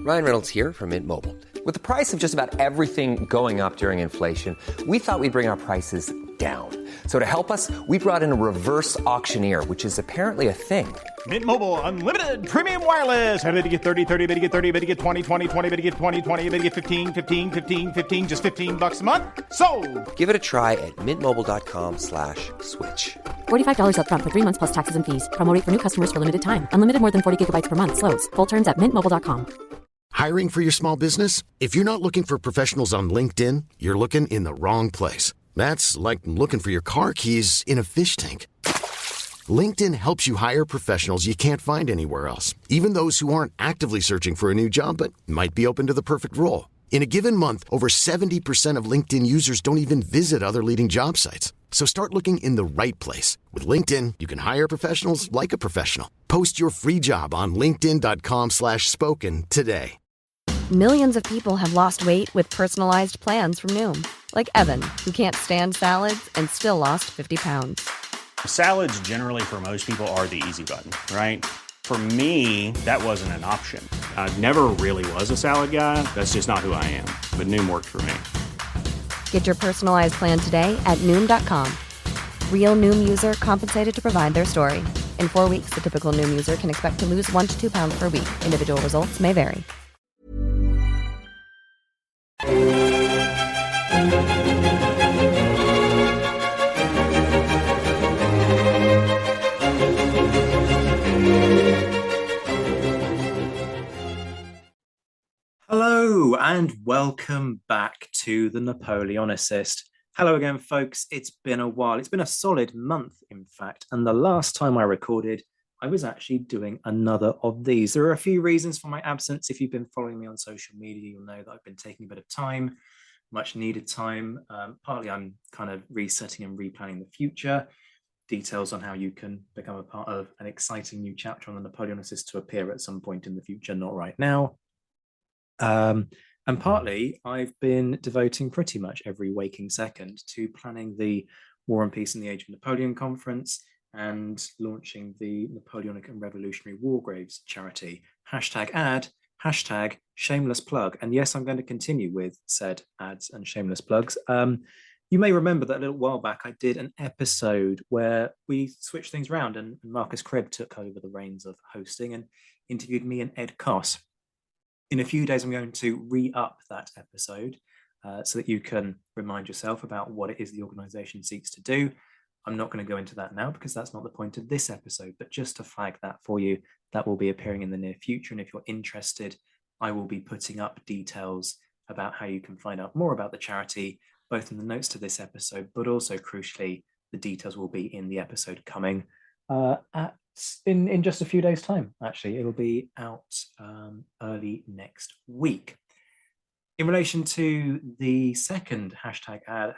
Ryan Reynolds here from Mint Mobile. With the price of just about everything going up during inflation, we thought we'd bring our prices down. So to help us, we brought in a reverse auctioneer, which is apparently a thing. Mint Mobile Unlimited Premium Wireless. How to get 30, 30, bit to get 30, bit to get 20, 20, 20, bit to get 20, 20, bit to get 15, 15, 15, 15, just $15 a month? Sold! Give it a try at mintmobile.com/switch. $45 up front for 3 months plus taxes and fees. Promo rate for new customers for limited time. Unlimited more than 40 gigabytes per month. Slows full terms at mintmobile.com. Hiring for your small business? If you're not looking for professionals on LinkedIn, you're looking in the wrong place. That's like looking for your car keys in a fish tank. LinkedIn helps you hire professionals you can't find anywhere else, even those who aren't actively searching for a new job but might be open to the perfect role. In a given month, over 70% of LinkedIn users don't even visit other leading job sites. So start looking in the right place. With LinkedIn, you can hire professionals like a professional. Post your free job on linkedin.com/spoken today. Millions of people have lost weight with personalized plans from Noom. Like Evan, who can't stand salads and still lost 50 pounds. Salads generally for most people are the easy button, right? For me, that wasn't an option. I never really was a salad guy. That's just not who I am. But Noom worked for me. Get your personalized plan today at Noom.com. Real Noom user compensated to provide their story. In 4 weeks, the typical Noom user can expect to lose 1 to 2 pounds per week. Individual results may vary. Hello and welcome back to the Napoleonicist. Hello again, folks. It's been a while. It's been a solid month, in fact. And the last time I recorded, I was actually doing another of these. There are a few reasons for my absence. If you've been following me on social media, you'll know that I've been taking a bit of time, much needed time. Partly I'm kind of resetting and replanning the future. Details on how you can become a part of an exciting new chapter on the Napoleonicist to appear at some point in the future, not right now. And partly I've been devoting pretty much every waking second to planning the War and Peace in the Age of Napoleon conference and launching the Napoleonic and Revolutionary War Graves charity. #ad, #shameless plug. And yes, I'm going to continue with said ads and shameless plugs. You may remember that a little while back I did an episode where we switched things around and Marcus Cribb took over the reins of hosting and interviewed me and Ed Koss. In a few days, I'm going to re-up that episode so that you can remind yourself about what it is the organisation seeks to do. I'm not going to go into that now because that's not the point of this episode, but just to flag that for you, that will be appearing in the near future. And if you're interested, I will be putting up details about how you can find out more about the charity, both in the notes to this episode, but also crucially, the details will be in the episode coming in just a few days' time. Actually, it'll be out early next week. In relation to the second #ad,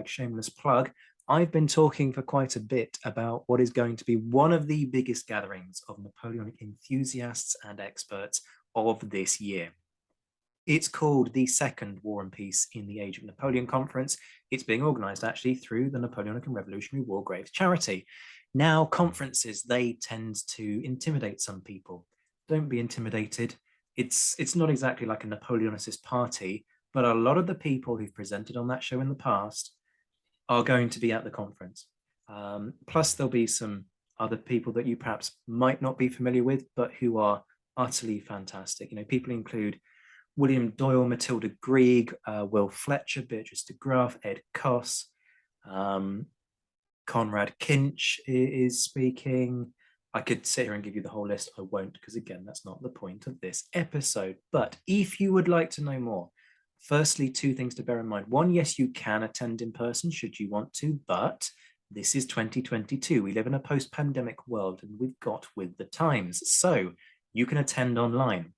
#shameless plug, I've been talking for quite a bit about what is going to be one of the biggest gatherings of Napoleonic enthusiasts and experts of this year. It's called the Second War and Peace in the Age of Napoleon Conference. It's being organised actually through the Napoleonic and Revolutionary War Graves charity. Now, conferences, they tend to intimidate some people. Don't be intimidated. It's not exactly like a Napoleonicist party, but a lot of the people who've presented on that show in the past are going to be at the conference. Plus, there'll be some other people that you perhaps might not be familiar with, but who are utterly fantastic. You know, people include William Doyle, Matilda Grieg, Will Fletcher, Beatrice de Graaf, Ed Koss, Conrad Kinch is speaking. I could sit here and give you the whole list. I won't, because again, that's not the point of this episode. But if you would like to know more, firstly, 2 things to bear in mind. 1, yes, you can attend in person should you want to, but this is 2022. We live in a post-pandemic world and we've got with the times. So you can attend online.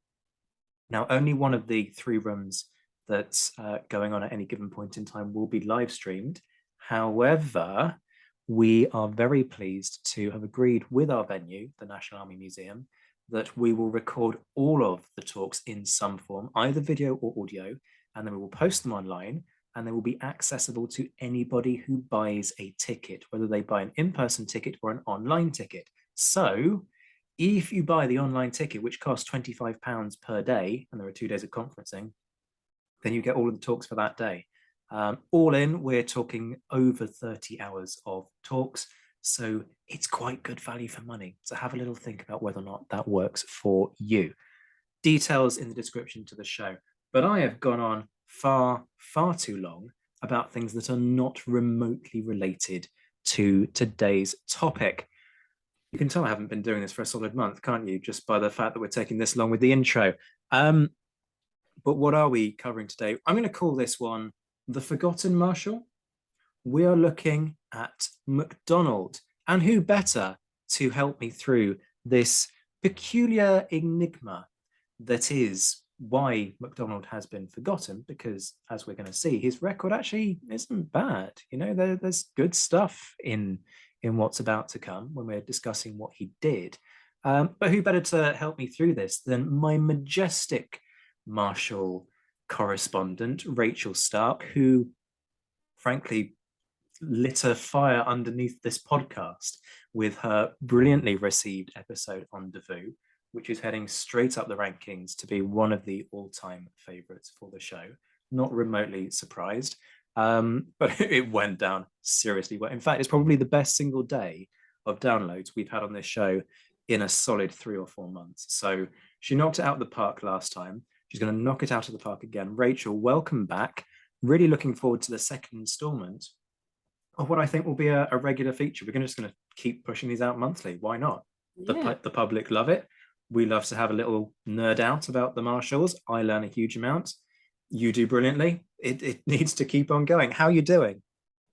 Now, only one of the 3 rooms that's going on at any given point in time will be live streamed. However, we are very pleased to have agreed with our venue, the National Army Museum, that we will record all of the talks in some form, either video or audio, and then we will post them online, and they will be accessible to anybody who buys a ticket, whether they buy an in-person ticket or an online ticket. So If you buy the online ticket, which costs £25 per day, and there are 2 days of conferencing, then you get all of the talks for that day. All in, we're talking over 30 hours of talks. So it's quite good value for money. So have a little think about whether or not that works for you. Details in the description to the show. But I have gone on far, far too long about things that are not remotely related to today's topic. You can tell I haven't been doing this for a solid month, can't you? Just by the fact that we're taking this long with the intro. But what are we covering today? I'm going to call this one The Forgotten Marshal. We are looking at MacDonald, and who better to help me through this peculiar enigma that is why MacDonald has been forgotten, because as we're going to see, his record actually isn't bad. You know, there's good stuff in what's about to come when we're discussing what he did. But who better to help me through this than my majestic Marshal correspondent, Rachael Stark, who frankly lit a fire underneath this podcast with her brilliantly received episode on Davoo, which is heading straight up the rankings to be one of the all-time favorites for the show. Not remotely surprised, but it went down seriously well. In fact, it's probably the best single day of downloads we've had on this show in a solid 3 or 4 months. So she knocked it out of the park last time. She's going to knock it out of the park again. Rachael, welcome back. Really looking forward to the second installment of what I think will be a regular feature. We're just going to keep pushing these out monthly. Why not? Yeah. The public love it. We love to have a little nerd out about the Marshals. I learn a huge amount. You do brilliantly. It needs to keep on going. How are you doing?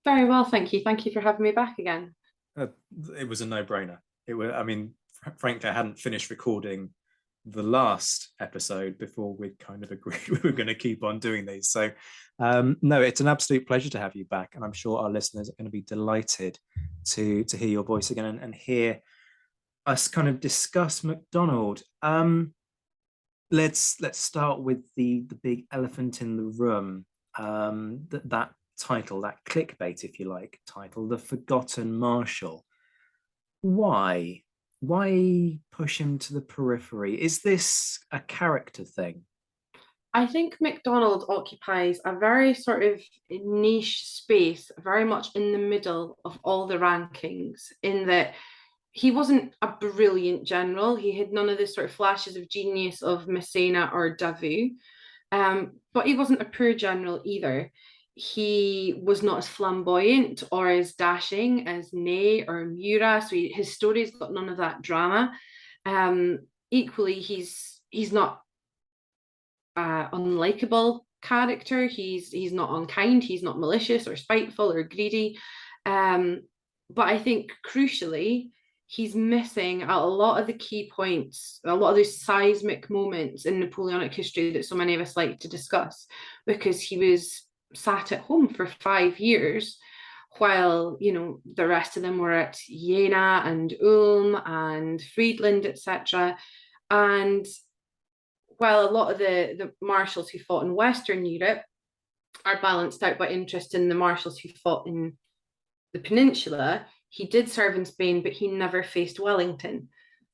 Very well, thank you. Thank you for having me back again. It was a no-brainer. Frankly, I hadn't finished recording the last episode before we kind of agreed we were going to keep on doing these. So no, it's an absolute pleasure to have you back, and I'm sure our listeners are going to be delighted to hear your voice again and hear us kind of discuss MacDonald. Let's start with the big elephant in the room. That title, that clickbait, if you like, title, The Forgotten Marshal. Why push him to the periphery? Is this a character thing? I think MacDonald occupies a very sort of niche space, very much in the middle of all the rankings, in that he wasn't a brilliant general. He had none of the sort of flashes of genius of Messina or Davoo, but he wasn't a poor general either. He was not as flamboyant or as dashing as Ney or Murat, so his story's got none of that drama. Equally, he's not unlikable character. He's not unkind. He's not malicious or spiteful or greedy. But I think crucially, he's missing a lot of the key points, a lot of those seismic moments in Napoleonic history that so many of us like to discuss, because he was sat at home for 5 years while, you know, the rest of them were at Jena and Ulm and Friedland, etc. And while a lot of the marshals who fought in Western Europe are balanced out by interest in the marshals who fought in the peninsula, he did serve in Spain, but he never faced Wellington.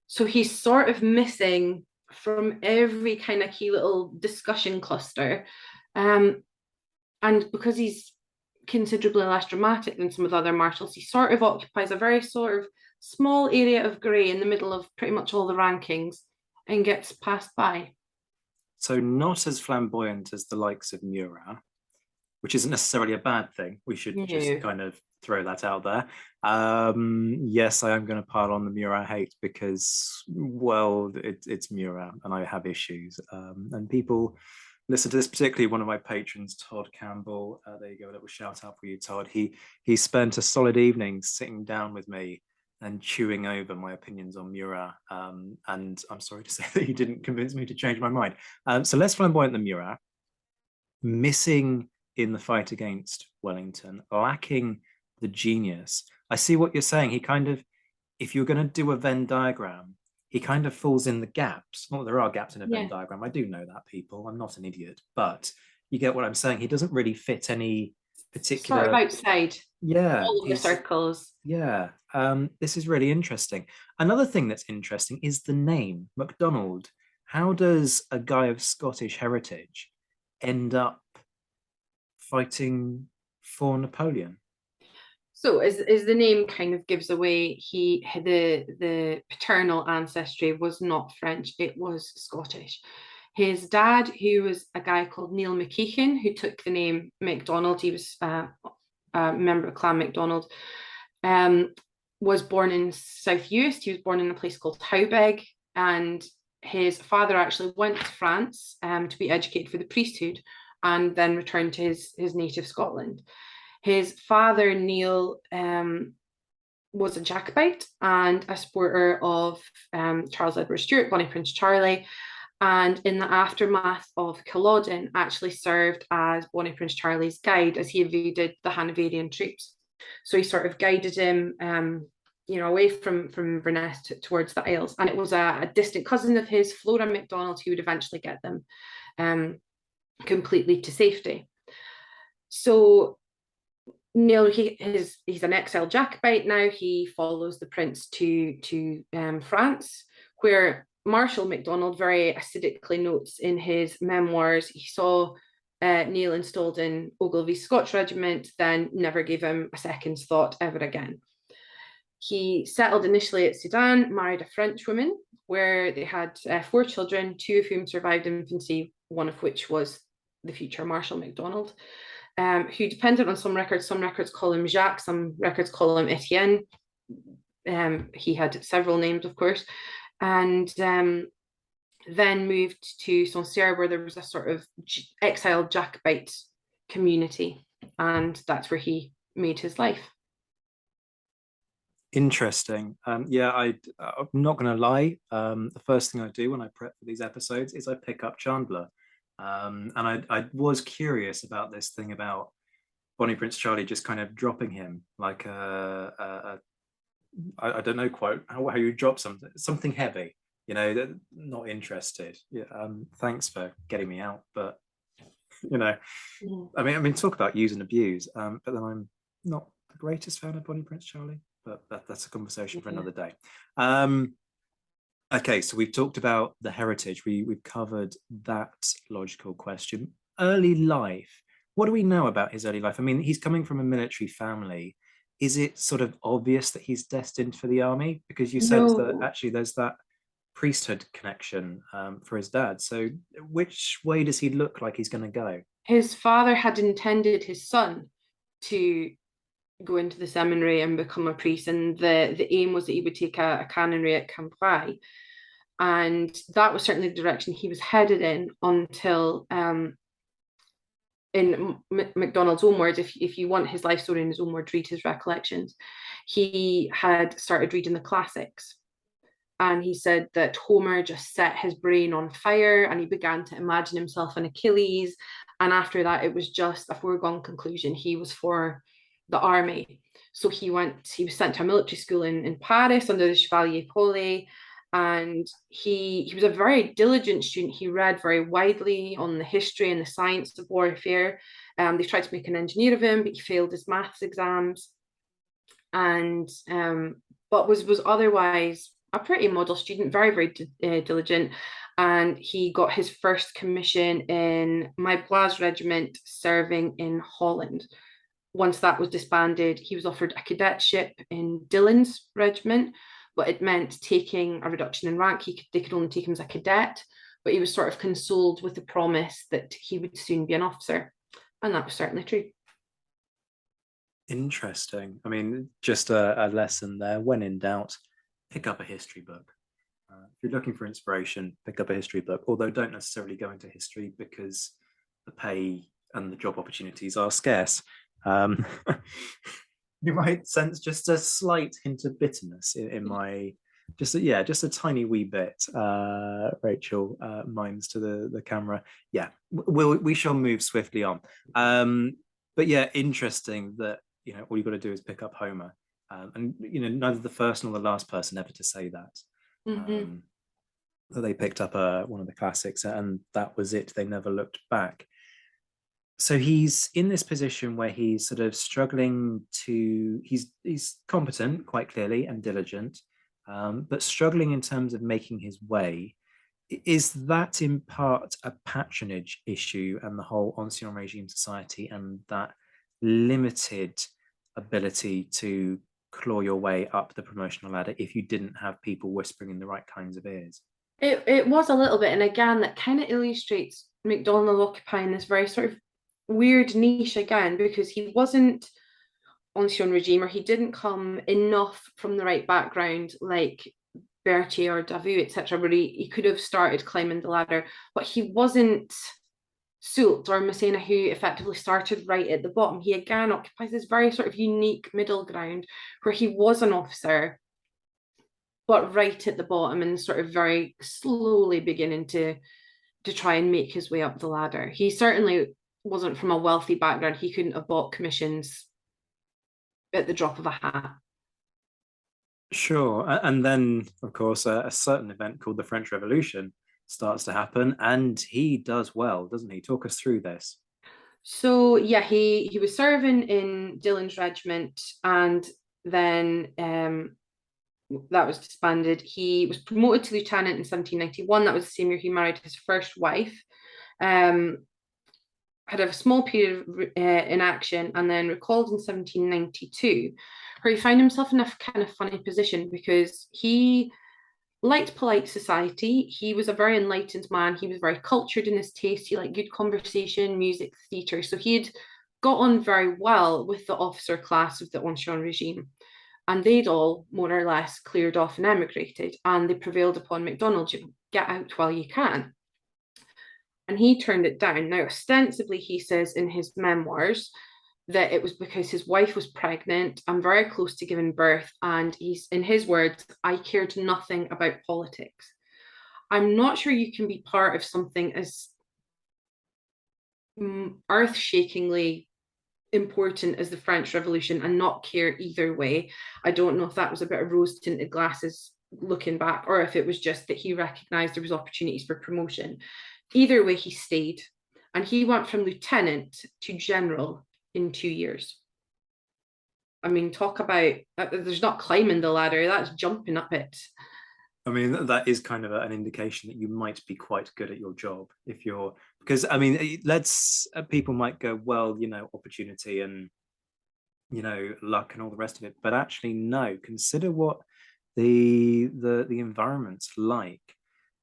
So he's sort of missing from every kind of key little discussion cluster. And because he's considerably less dramatic than some of the other marshals, he sort of occupies a very sort of small area of grey in the middle of pretty much all the rankings and gets passed by. So not as flamboyant as the likes of Murat, which isn't necessarily a bad thing. We should just kind of throw that out there. Yes, I am going to pile on the Murat hate because, well, it's Murat and I have issues. And people listen to this, particularly one of my patrons, Todd Campbell. There you go, a little shout out for you, Todd. He spent a solid evening sitting down with me and chewing over my opinions on Murat. And I'm sorry to say that he didn't convince me to change my mind. So less flamboyant than Murat, missing in the fight against Wellington, lacking the genius. I see what you're saying. He kind of, if you're going to do a Venn diagram, he kind of falls in the gaps. Well, there are gaps in a Venn diagram. I do know that, people. I'm not an idiot, but you get what I'm saying. He doesn't really fit any particular. Sort of outside all of the He's circles. yeah. This is really interesting. Another thing that's interesting is the name MacDonald. How does a guy of Scottish heritage end up fighting for Napoleon? So as the name kind of gives away, the paternal ancestry was not French, it was Scottish. His dad, who was a guy called Neil McKeechan, who took the name MacDonald, he was a member of Clan MacDonald, was born in South Uist. He was born in a place called Howbeg, and his father actually went to France to be educated for the priesthood and then returned to his native Scotland. His father, Neil, was a Jacobite and a supporter of Charles Edward Stuart, Bonnie Prince Charlie, and in the aftermath of Culloden actually served as Bonnie Prince Charlie's guide as he evaded the Hanoverian troops. So he sort of guided him away from Inverness towards the Isles. And it was a distant cousin of his, Flora MacDonald, who would eventually get them completely to safety. So Neil, he's an exiled Jacobite now. He follows the prince to France, where Marshal MacDonald very acidically notes in his memoirs he saw Neil installed in Ogilvy's Scotch regiment, then never gave him a second's thought ever again. He settled initially at Sedan, married a French woman, where they had 4 children, 2 of whom survived infancy, one of which was the future Marshal MacDonald, who depended on some records. Some records call him Jacques, some records call him Etienne. He had several names, of course, and then moved to Sancerre, where there was a sort of exiled Jacobite community, and that's where he made his life. Interesting. I'm not going to lie. The first thing I do when I prep for these episodes is I pick up Chandler. And I was curious about this thing about Bonnie Prince Charlie just kind of dropping him like I don't know quite how you drop something heavy, not interested. Yeah, thanks for getting me out, but I mean talk about use and abuse, but then I'm not the greatest fan of Bonnie Prince Charlie, but that's a conversation for another day. Okay, so we've talked about the heritage. We've covered that logical question. Early life. What do we know about his early life? I mean, he's coming from a military family. Is it sort of obvious that he's destined for the army? Because you sense that actually there's that priesthood connection for his dad. So which way does he look like he's going to go? His father had intended his son to go into the seminary and become a priest, and the aim was that he would take a canonry at Cambrai, and that was certainly the direction he was headed in until in MacDonald's own words, if you want his life story in his own words, read his recollections. He had started reading the classics, and he said that Homer just set his brain on fire, and he began to imagine himself an Achilles, and after that it was just a foregone conclusion he was for the army. So he was sent to a military school in Paris under the Chevalier Paulet, and he was a very diligent student. He read very widely on the history and the science of warfare. They tried to make an engineer of him, but he failed his maths exams, and but was otherwise a pretty model student, very, very diligent. And he got his first commission in Maillebois regiment serving in Holland. Once that was disbanded, he was offered a cadetship in Dillon's regiment, but it meant taking a reduction in rank. They could only take him as a cadet, but he was sort of consoled with the promise that he would soon be an officer. And that was certainly true. Interesting. I mean, just a lesson there. When in doubt, pick up a history book. If you're looking for inspiration, pick up a history book, although don't necessarily go into history because the pay and the job opportunities are scarce. You might sense just a slight hint of bitterness in my just a tiny wee bit. Rachel minds to the camera. Yeah, we shall move swiftly on. But yeah, interesting that all you've got to do is pick up Homer, and neither the first nor the last person ever to say that. That they picked up one of the classics and that was it. They never looked back. So he's in this position where he's sort of struggling to, he's competent, quite clearly, and diligent, but struggling in terms of making his way. Is that in part a patronage issue and the whole ancien regime society and that limited ability to claw your way up the promotional ladder if you didn't have people whispering in the right kinds of ears? It was a little bit, and again, that kind of illustrates MacDonald occupying this very sort of weird niche again, because he wasn't ancien regime, or he didn't come enough from the right background like Berthier or Davout, etc., where he could have started climbing the ladder, but he wasn't Soult or Massena, who effectively started right at the bottom. He again occupies this very sort of unique middle ground where he was an officer, but right at the bottom and sort of very slowly beginning to try and make his way up the ladder. He certainly wasn't from a wealthy background. He couldn't have bought commissions at the drop of a hat. Sure. And then, of course, a certain event called the French Revolution starts to happen, and he does well, doesn't he? Talk us through this. So yeah, he was serving in Dillon's regiment, and then that was disbanded. He was promoted to lieutenant in 1791. That was the same year he married his first wife. Had a small period in action, and then recalled in 1792, where he found himself in a kind of funny position because he liked polite society. He was a very enlightened man. He was very cultured in his taste. He liked good conversation, music, theatre. So he had got on very well with the officer class of the ancien regime. And they'd all more or less cleared off and emigrated. And they prevailed upon MacDonald, get out while you can. And he turned it down. Now, ostensibly, he says in his memoirs that it was because his wife was pregnant and very close to giving birth. And he's, in his words, I cared nothing about politics. I'm not sure you can be part of something as earth-shakingly important as the French Revolution and not care either way. I don't know if that was a bit of rose-tinted glasses looking back, or if it was just that he recognised there was opportunities for promotion. Either way, he stayed, and he went from lieutenant to general in 2 years. I mean, talk about, there's not climbing the ladder, that's jumping up it. I mean, that is kind of an indication that you might be quite good at your job if you're, because I mean, people might go, well, opportunity and, luck and all the rest of it, but actually, no, consider what the environment's like,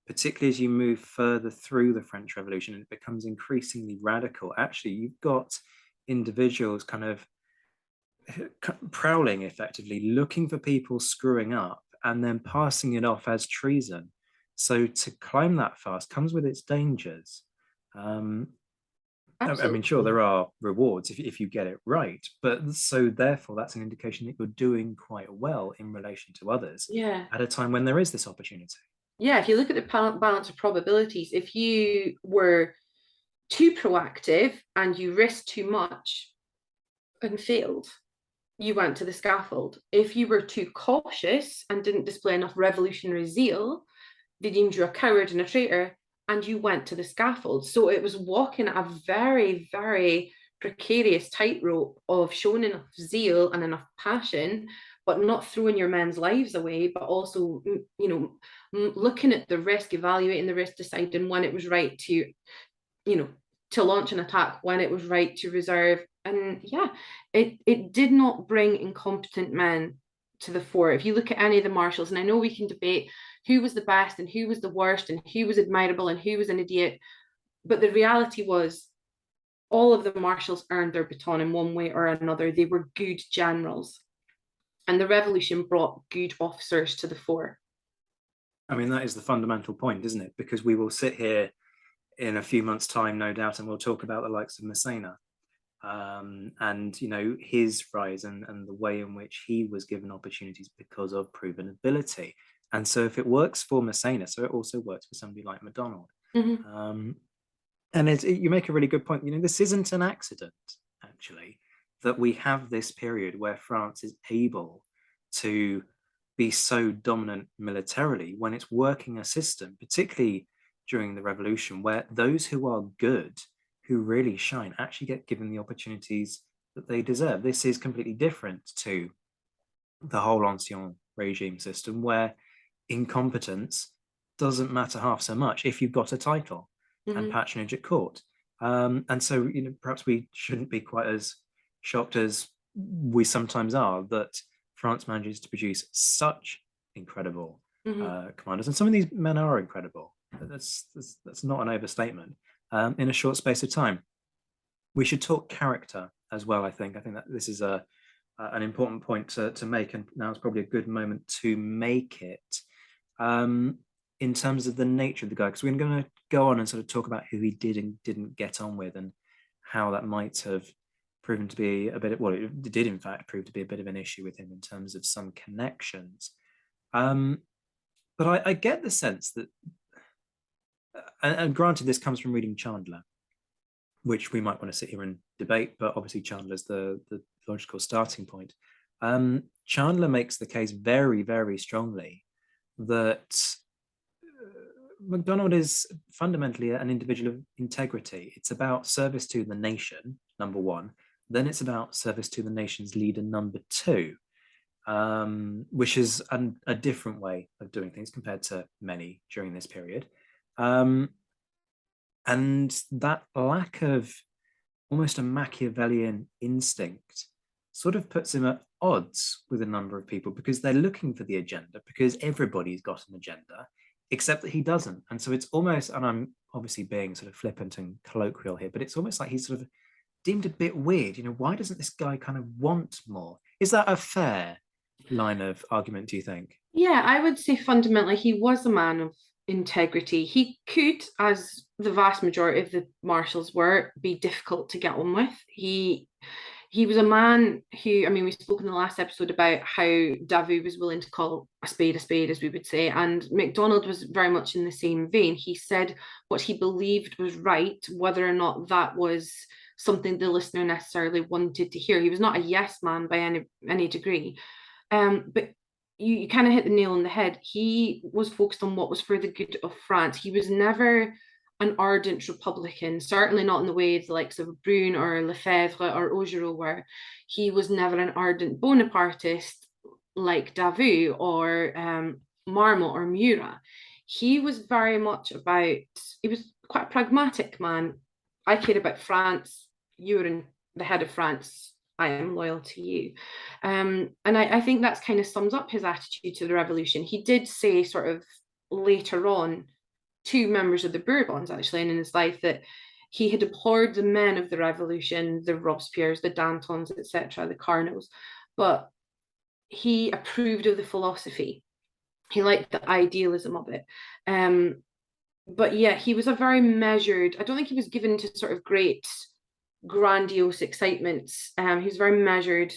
particularly as you move further through the French Revolution and it becomes increasingly radical. Actually, you've got individuals kind of prowling, effectively looking for people screwing up and then passing it off as treason. So to climb that fast comes with its dangers. I mean, sure, there are rewards if you get it right, but so therefore that's an indication that you're doing quite well in relation to others at a time when there is this opportunity. Yeah, if you look at the balance of probabilities, if you were too proactive and you risked too much and failed, you went to the scaffold. If you were too cautious and didn't display enough revolutionary zeal, they deemed you a coward and a traitor, and you went to the scaffold. So it was walking a very, very precarious tightrope of showing enough zeal and enough passion, but not throwing your men's lives away, but also, looking at the risk, evaluating the risk, deciding when it was right to, to launch an attack, when it was right to reserve. And yeah, it did not bring incompetent men to the fore. If you look at any of the marshals, and I know we can debate who was the best and who was the worst and who was admirable and who was an idiot, but the reality was all of the marshals earned their baton in one way or another. They were good generals, and the revolution brought good officers to the fore. I mean, that is the fundamental point, isn't it? Because we will sit here in a few months' time, no doubt, and we'll talk about the likes of Massena. And his rise and the way in which he was given opportunities because of proven ability. And so if it works for Massena, so it also works for somebody like MacDonald. Mm-hmm. And you make a really good point. This isn't an accident, actually, that we have this period where France is able to be so dominant militarily when it's working a system, particularly during the revolution, where those who are good, who really shine actually get given the opportunities that they deserve. This is completely different to the whole ancien regime system, where incompetence doesn't matter half so much if you've got a title and patronage at court. And so, perhaps we shouldn't be quite as shocked as we sometimes are that France manages to produce such incredible commanders. And some of these men are incredible. That's not an overstatement. In a short space of time. We should talk character as well, I think. I think that this is an important point to make, and now is probably a good moment to make it. In terms of the nature of the guy, because we're going to go on and sort of talk about who he did and didn't get on with, and how that might have proven to be a bit, well, it did in fact prove to be a bit of an issue with him in terms of some connections. But I get the sense that, and granted this comes from reading Chandler, which we might want to sit here and debate, but obviously Chandler's the logical starting point. Chandler makes the case very, very strongly that MacDonald is fundamentally an individual of integrity. It's about service to the nation, number one. Then it's about service to the nation's leader, number two, which is a different way of doing things compared to many during this period. And that lack of almost a Machiavellian instinct sort of puts him at odds with a number of people, because they're looking for the agenda, because everybody's got an agenda, except that he doesn't. And so it's almost, and I'm obviously being sort of flippant and colloquial here, but it's almost like he's sort of deemed a bit weird. Why doesn't this guy kind of want more? Is that a fair line of argument, do you think? Yeah, I would say fundamentally he was a man of integrity. He could, as the vast majority of the marshals were, be difficult to get on with. He was a man who, I mean, we spoke in the last episode about how Davout was willing to call a spade, as we would say, and MacDonald was very much in the same vein. He said what he believed was right, whether or not that was something the listener necessarily wanted to hear. He was not a yes man by any degree, but you kind of hit the nail on the head. He was focused on what was for the good of France. He was never an ardent Republican, certainly not in the way the likes of Brune or Lefebvre or Augereau were. He was never an ardent Bonapartist like Davout or Marmont or Murat. He was very much about, he was quite a pragmatic man. I care about France. You're in the head of France. I am loyal to you. And I think that's kind of sums up his attitude to the revolution. He did say sort of later on to members of the Bourbons, actually, and in his life, that he had abhorred the men of the revolution, the Robespierres, the Dantons, etc., the Carnots, but he approved of the philosophy. He liked the idealism of it. But yeah, he was a very measured, I don't think he was given to sort of great grandiose excitements. He was a very measured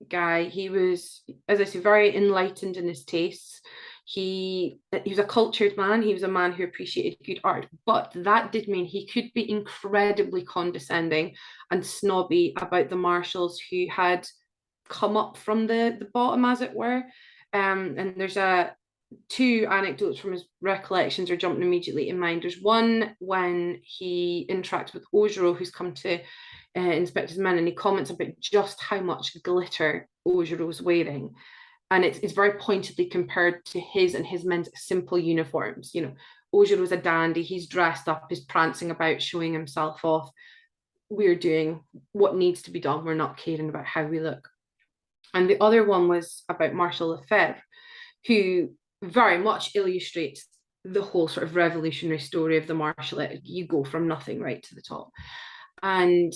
guy. He was, as I say, very enlightened in his tastes. He was a cultured man. He was a man who appreciated good art, but that did mean he could be incredibly condescending and snobby about the marshals who had come up from the bottom, as it were. And there's two anecdotes from his recollections are jumping immediately in mind. There's one when he interacts with Augereau, who's come to inspect his men, and he comments about just how much glitter Augereau's wearing. And it's very pointedly compared to his and his men's simple uniforms. Augereau's a dandy. He's dressed up. He's prancing about, showing himself off. We're doing what needs to be done. We're not caring about how we look. And the other one was about Marshal Lefebvre, who very much illustrates the whole sort of revolutionary story of the Marshal. You go from nothing right to the top. And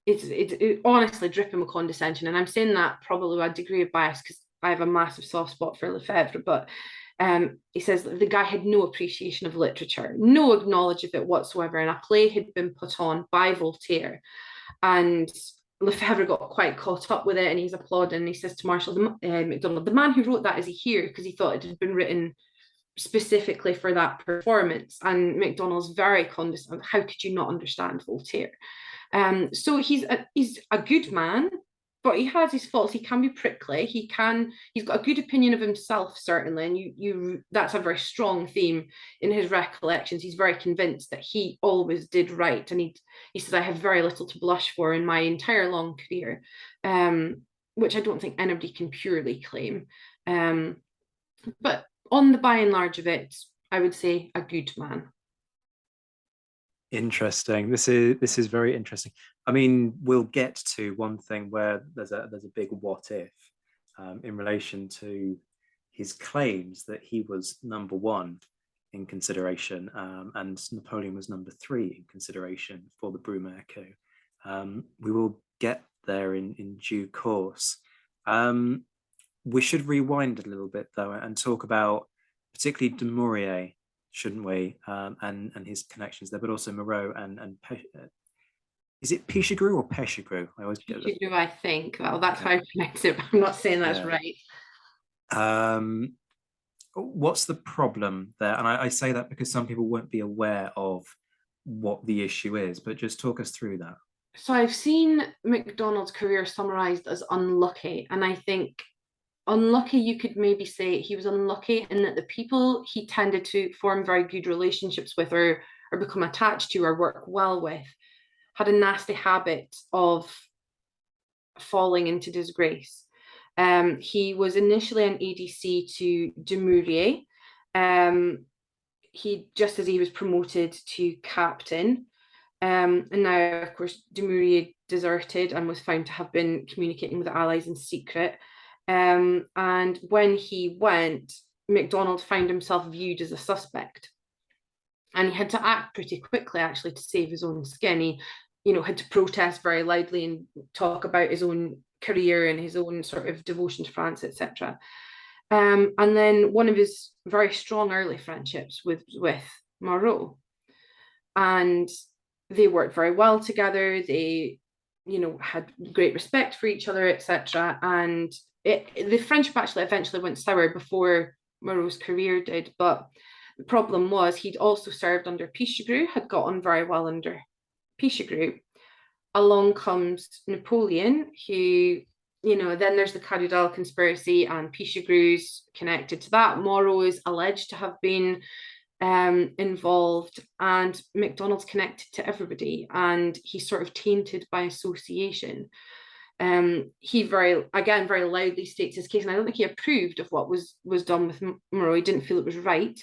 it's honestly dripping with condescension. And I'm saying that probably with a degree of bias because I have a massive soft spot for Lefebvre, but he says that the guy had no appreciation of literature, no knowledge of it whatsoever. And a play had been put on by Voltaire, and Lefebvre got quite caught up with it, and he's applauding, and he says to Marshal MacDonald, the man who wrote that, is he here? Because he thought it had been written specifically for that performance. And MacDonald's very condescending. How could you not understand Voltaire? So he's a good man, but he has his faults. He can be prickly. He's got a good opinion of himself, certainly. And that's a very strong theme in his recollections. He's very convinced that he always did right. And he says, I have very little to blush for in my entire long career, which I don't think anybody can purely claim. But on the by and large of it, I would say a good man. Interesting. This is very interesting. I mean, we'll get to one thing where there's a big what if in relation to his claims that he was number one in consideration, and Napoleon was number three in consideration for the Brumaire coup. We will get there in due course. We should rewind a little bit though and talk about particularly de Maurier, shouldn't we? And his connections there, but also Moreau and is it Pichegru or Peshegru? I always get Pichegru, I think. Well, that's how I pronounce it, but I'm not saying that's right. What's the problem there? And I say that because some people won't be aware of what the issue is, but just talk us through that. So I've seen MacDonald's career summarized as unlucky, and I think unlucky, you could maybe say he was unlucky in that the people he tended to form very good relationships with or become attached to or work well with had a nasty habit of falling into disgrace. He was initially an ADC to de Maurier. Just as he was promoted to captain, and now, of course, de Maurier deserted and was found to have been communicating with the Allies in secret. And when he went, MacDonald found himself viewed as a suspect. And he had to act pretty quickly, actually, to save his own skin. He, had to protest very loudly and talk about his own career and his own sort of devotion to France, etc. And then one of his very strong early friendships with Marshal. And they worked very well together. They, had great respect for each other, etc. And the friendship actually eventually went sour before Moreau's career did. But the problem was he'd also served under Pichegru, had got on very well under Pichegru. Along comes Napoleon, who, then there's the Cadoudal conspiracy and Pichegru's connected to that. Moreau is alleged to have been involved, and MacDonald's connected to everybody, and he's sort of tainted by association. He very loudly states his case, and I don't think he approved of what was done with Moreau. He didn't feel it was right,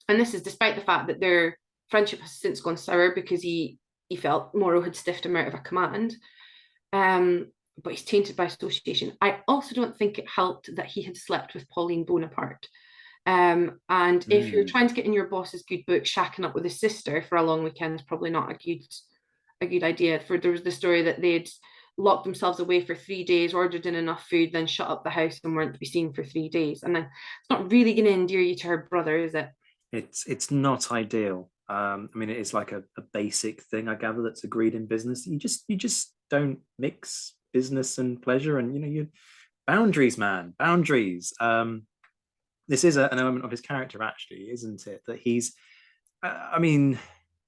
and this is despite the fact that their friendship has since gone sour because he felt Moreau had stiffed him out of a command. But he's tainted by association. I also don't think it helped that he had slept with Pauline Bonaparte. And if you're trying to get in your boss's good book, shacking up with his sister for a long weekend is probably not a good idea. There was the story that they'd locked themselves away for 3 days, ordered in enough food, then shut up the house and weren't to be seen for 3 days. And then it's not really going to endear you to her brother, is it? It's not ideal. I mean, it is like a basic thing, I gather, that's agreed in business. You just don't mix business and pleasure, and you boundaries, man, boundaries. This is an element of his character, actually, isn't it? That he's, I mean,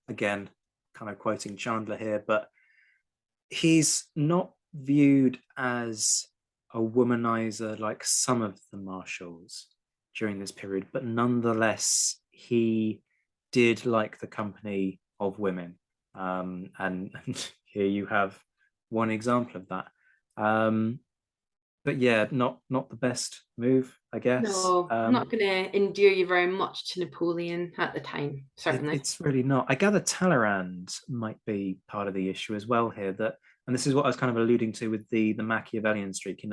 again, kind of quoting Chandler here, but he's not viewed as a womanizer like some of the marshals during this period, but nonetheless, he did like the company of women. And here you have one example of that. But yeah, not the best move, I guess. No, not going to endear you very much to Napoleon at the time, certainly. It's really not. I gather Talleyrand might be part of the issue as well here. And this is what I was kind of alluding to with the Machiavellian streak.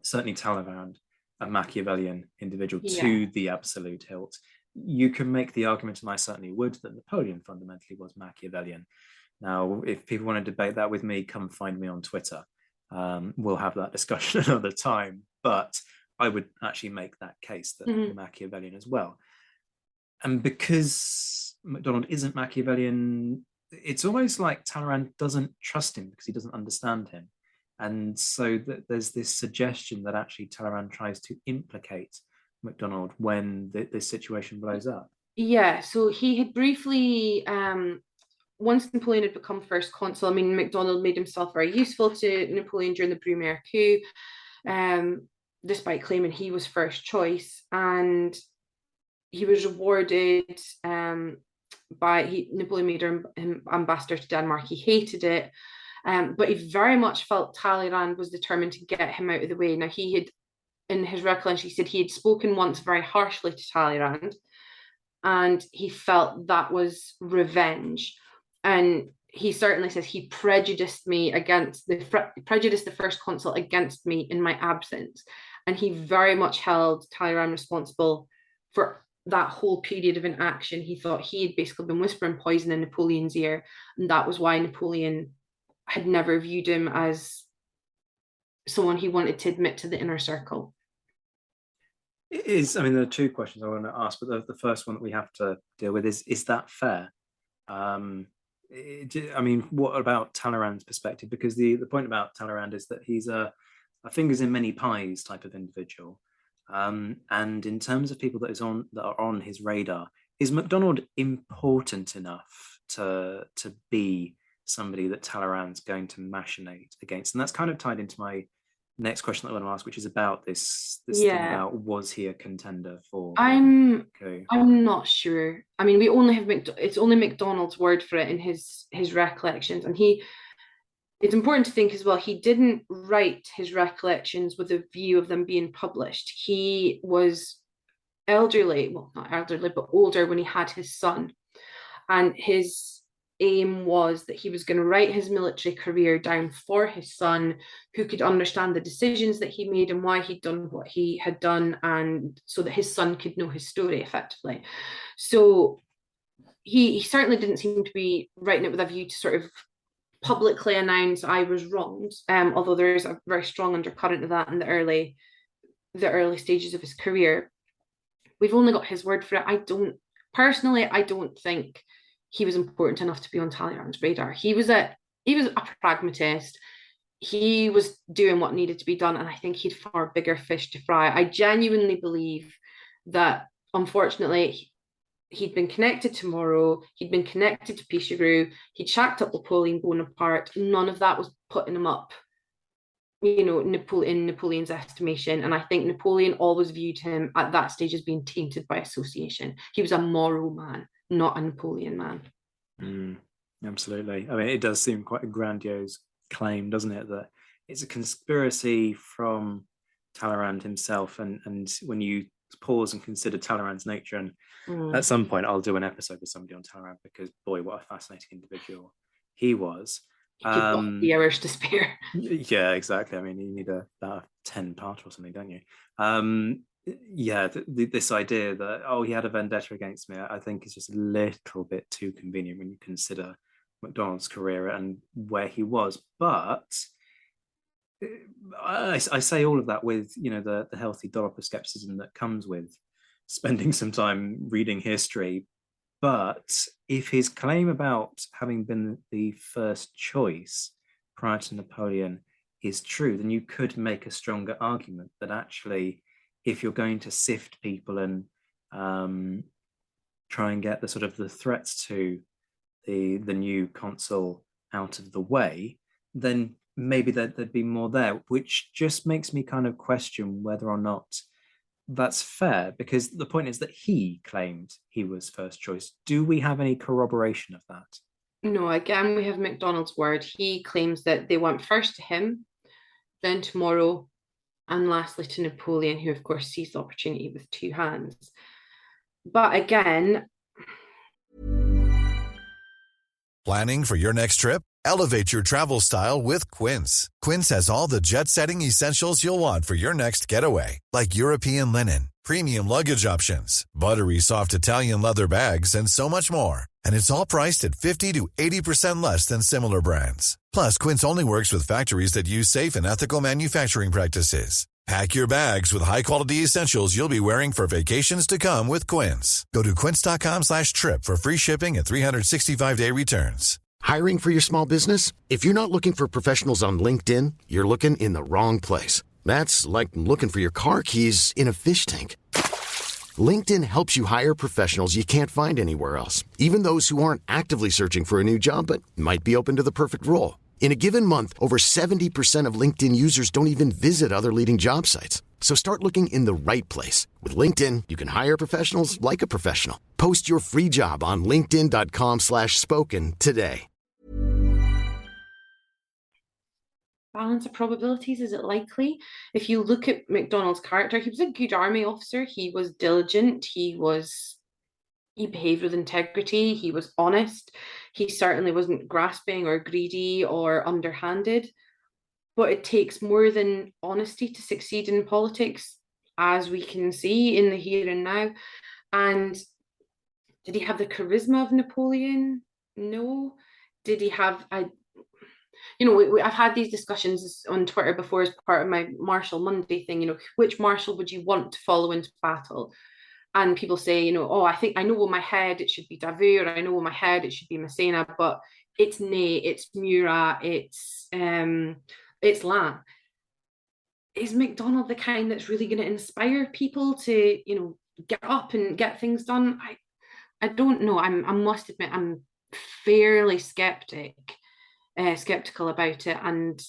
Certainly Talleyrand, a Machiavellian individual to the absolute hilt. You can make the argument, and I certainly would, that Napoleon fundamentally was Machiavellian. Now, if people want to debate that with me, come find me on Twitter. We'll have that discussion another time, but I would actually make that case that Machiavellian as well. And because MacDonald isn't Machiavellian, it's almost like Talleyrand doesn't trust him because he doesn't understand him. And so there's this suggestion that actually Talleyrand tries to implicate MacDonald when this situation blows up. Yeah, so he had briefly once Napoleon had become first consul, I mean, MacDonald made himself very useful to Napoleon during the Brumaire coup, despite claiming he was first choice, and he was rewarded Napoleon made him ambassador to Denmark. He hated it, but he very much felt Talleyrand was determined to get him out of the way. Now, he had, in his recollection, he said he had spoken once very harshly to Talleyrand, and he felt that was revenge. And he certainly says he prejudiced the first consul against me in my absence. And he very much held Talleyrand responsible for that whole period of inaction. He thought he had basically been whispering poison in Napoleon's ear, and that was why Napoleon had never viewed him as someone he wanted to admit to the inner circle. There are two questions I want to ask, but the first one that we have to deal with is that fair? What about Talleyrand's perspective? Because the point about Talleyrand is that he's a fingers in many pies type of individual. And in terms of people that are on his radar, is MacDonald important enough to be somebody that Talleyrand's going to machinate against? And that's kind of tied into my next question that I want to ask, which is about this thing about, was he a contender for? I'm not sure. I mean, we only have it's only MacDonald's word for it in his recollections, and it's important to think as well, he didn't write his recollections with a view of them being published. He was elderly, well, not elderly, but older when he had his son. And his aim was that he was going to write his military career down for his son, who could understand the decisions that he made and why he'd done what he had done, and so that his son could know his story effectively. So he certainly didn't seem to be writing it with a view to sort of publicly announce I was wronged, although there is a very strong undercurrent of that in the early stages of his career. We've only got his word for it. I don't think he was important enough to be on Talleyrand's radar. He was a pragmatist. He was doing what needed to be done, and I think he'd far bigger fish to fry. I genuinely believe that, unfortunately, he'd been connected to Moreau, he'd been connected to Pichegru, he'd shacked up Napoleon Bonaparte. None of that was putting him up, in Napoleon's estimation. And I think Napoleon always viewed him at that stage as being tainted by association. He was a Moreau man, not a Napoleon man. Absolutely. I mean, it does seem quite a grandiose claim, doesn't it, that it's a conspiracy from Talleyrand himself. And when you pause and consider Talleyrand's nature, and at some point I'll do an episode with somebody on Talleyrand, because boy, what a fascinating individual he was. You've got the hours to spare. Yeah, exactly. I mean, you need about 10-part or something, don't you? This idea that he had a vendetta against me, I think is just a little bit too convenient when you consider MacDonald's career and where he was. But I say all of that with the healthy dollop of skepticism that comes with spending some time reading history. But if his claim about having been the first choice prior to Napoleon is true, then you could make a stronger argument that actually, if you're going to sift people and try and get the threats to the new consul out of the way, then maybe there'd be more there, which just makes me kind of question whether or not that's fair, because the point is that he claimed he was first choice. Do we have any corroboration of that? No, again, we have MacDonald's word. He claims that they went first to him, then to Moreau, and lastly to Napoleon, who of course seized the opportunity with two hands. But again... Planning for your next trip? Elevate your travel style with Quince. Quince has all the jet-setting essentials you'll want for your next getaway, like European linen, premium luggage options, buttery soft Italian leather bags, and so much more. And it's all priced at 50 to 80% less than similar brands. Plus, Quince only works with factories that use safe and ethical manufacturing practices. Pack your bags with high-quality essentials you'll be wearing for vacations to come with Quince. Go to quince.com/trip for free shipping and 365-day returns. Hiring for your small business? If you're not looking for professionals on LinkedIn, you're looking in the wrong place. That's like looking for your car keys in a fish tank. LinkedIn helps you hire professionals you can't find anywhere else, even those who aren't actively searching for a new job but might be open to the perfect role. In a given month, over 70% of LinkedIn users don't even visit other leading job sites. So start looking in the right place. With LinkedIn, you can hire professionals like a professional. Post your free job on linkedin.com/spoken today. Balance of probabilities, is it likely? If you look at MacDonald's character, he was a good army officer. He was diligent. He behaved with integrity. He was honest. He certainly wasn't grasping or greedy or underhanded. But it takes more than honesty to succeed in politics, as we can see in the here and now. And did he have the charisma of Napoleon? No. Did he have I've had these discussions on Twitter before as part of my Marshal Monday thing, which Marshal would you want to follow into battle? And people say, oh, I think I know in my head it should be Davout, or I know in my head it should be Massena, but it's Ney, it's Murat, it's Lannes. Is MacDonald the kind that's really going to inspire people to, get up and get things done? I don't know. I must admit, I'm fairly skeptical about it, and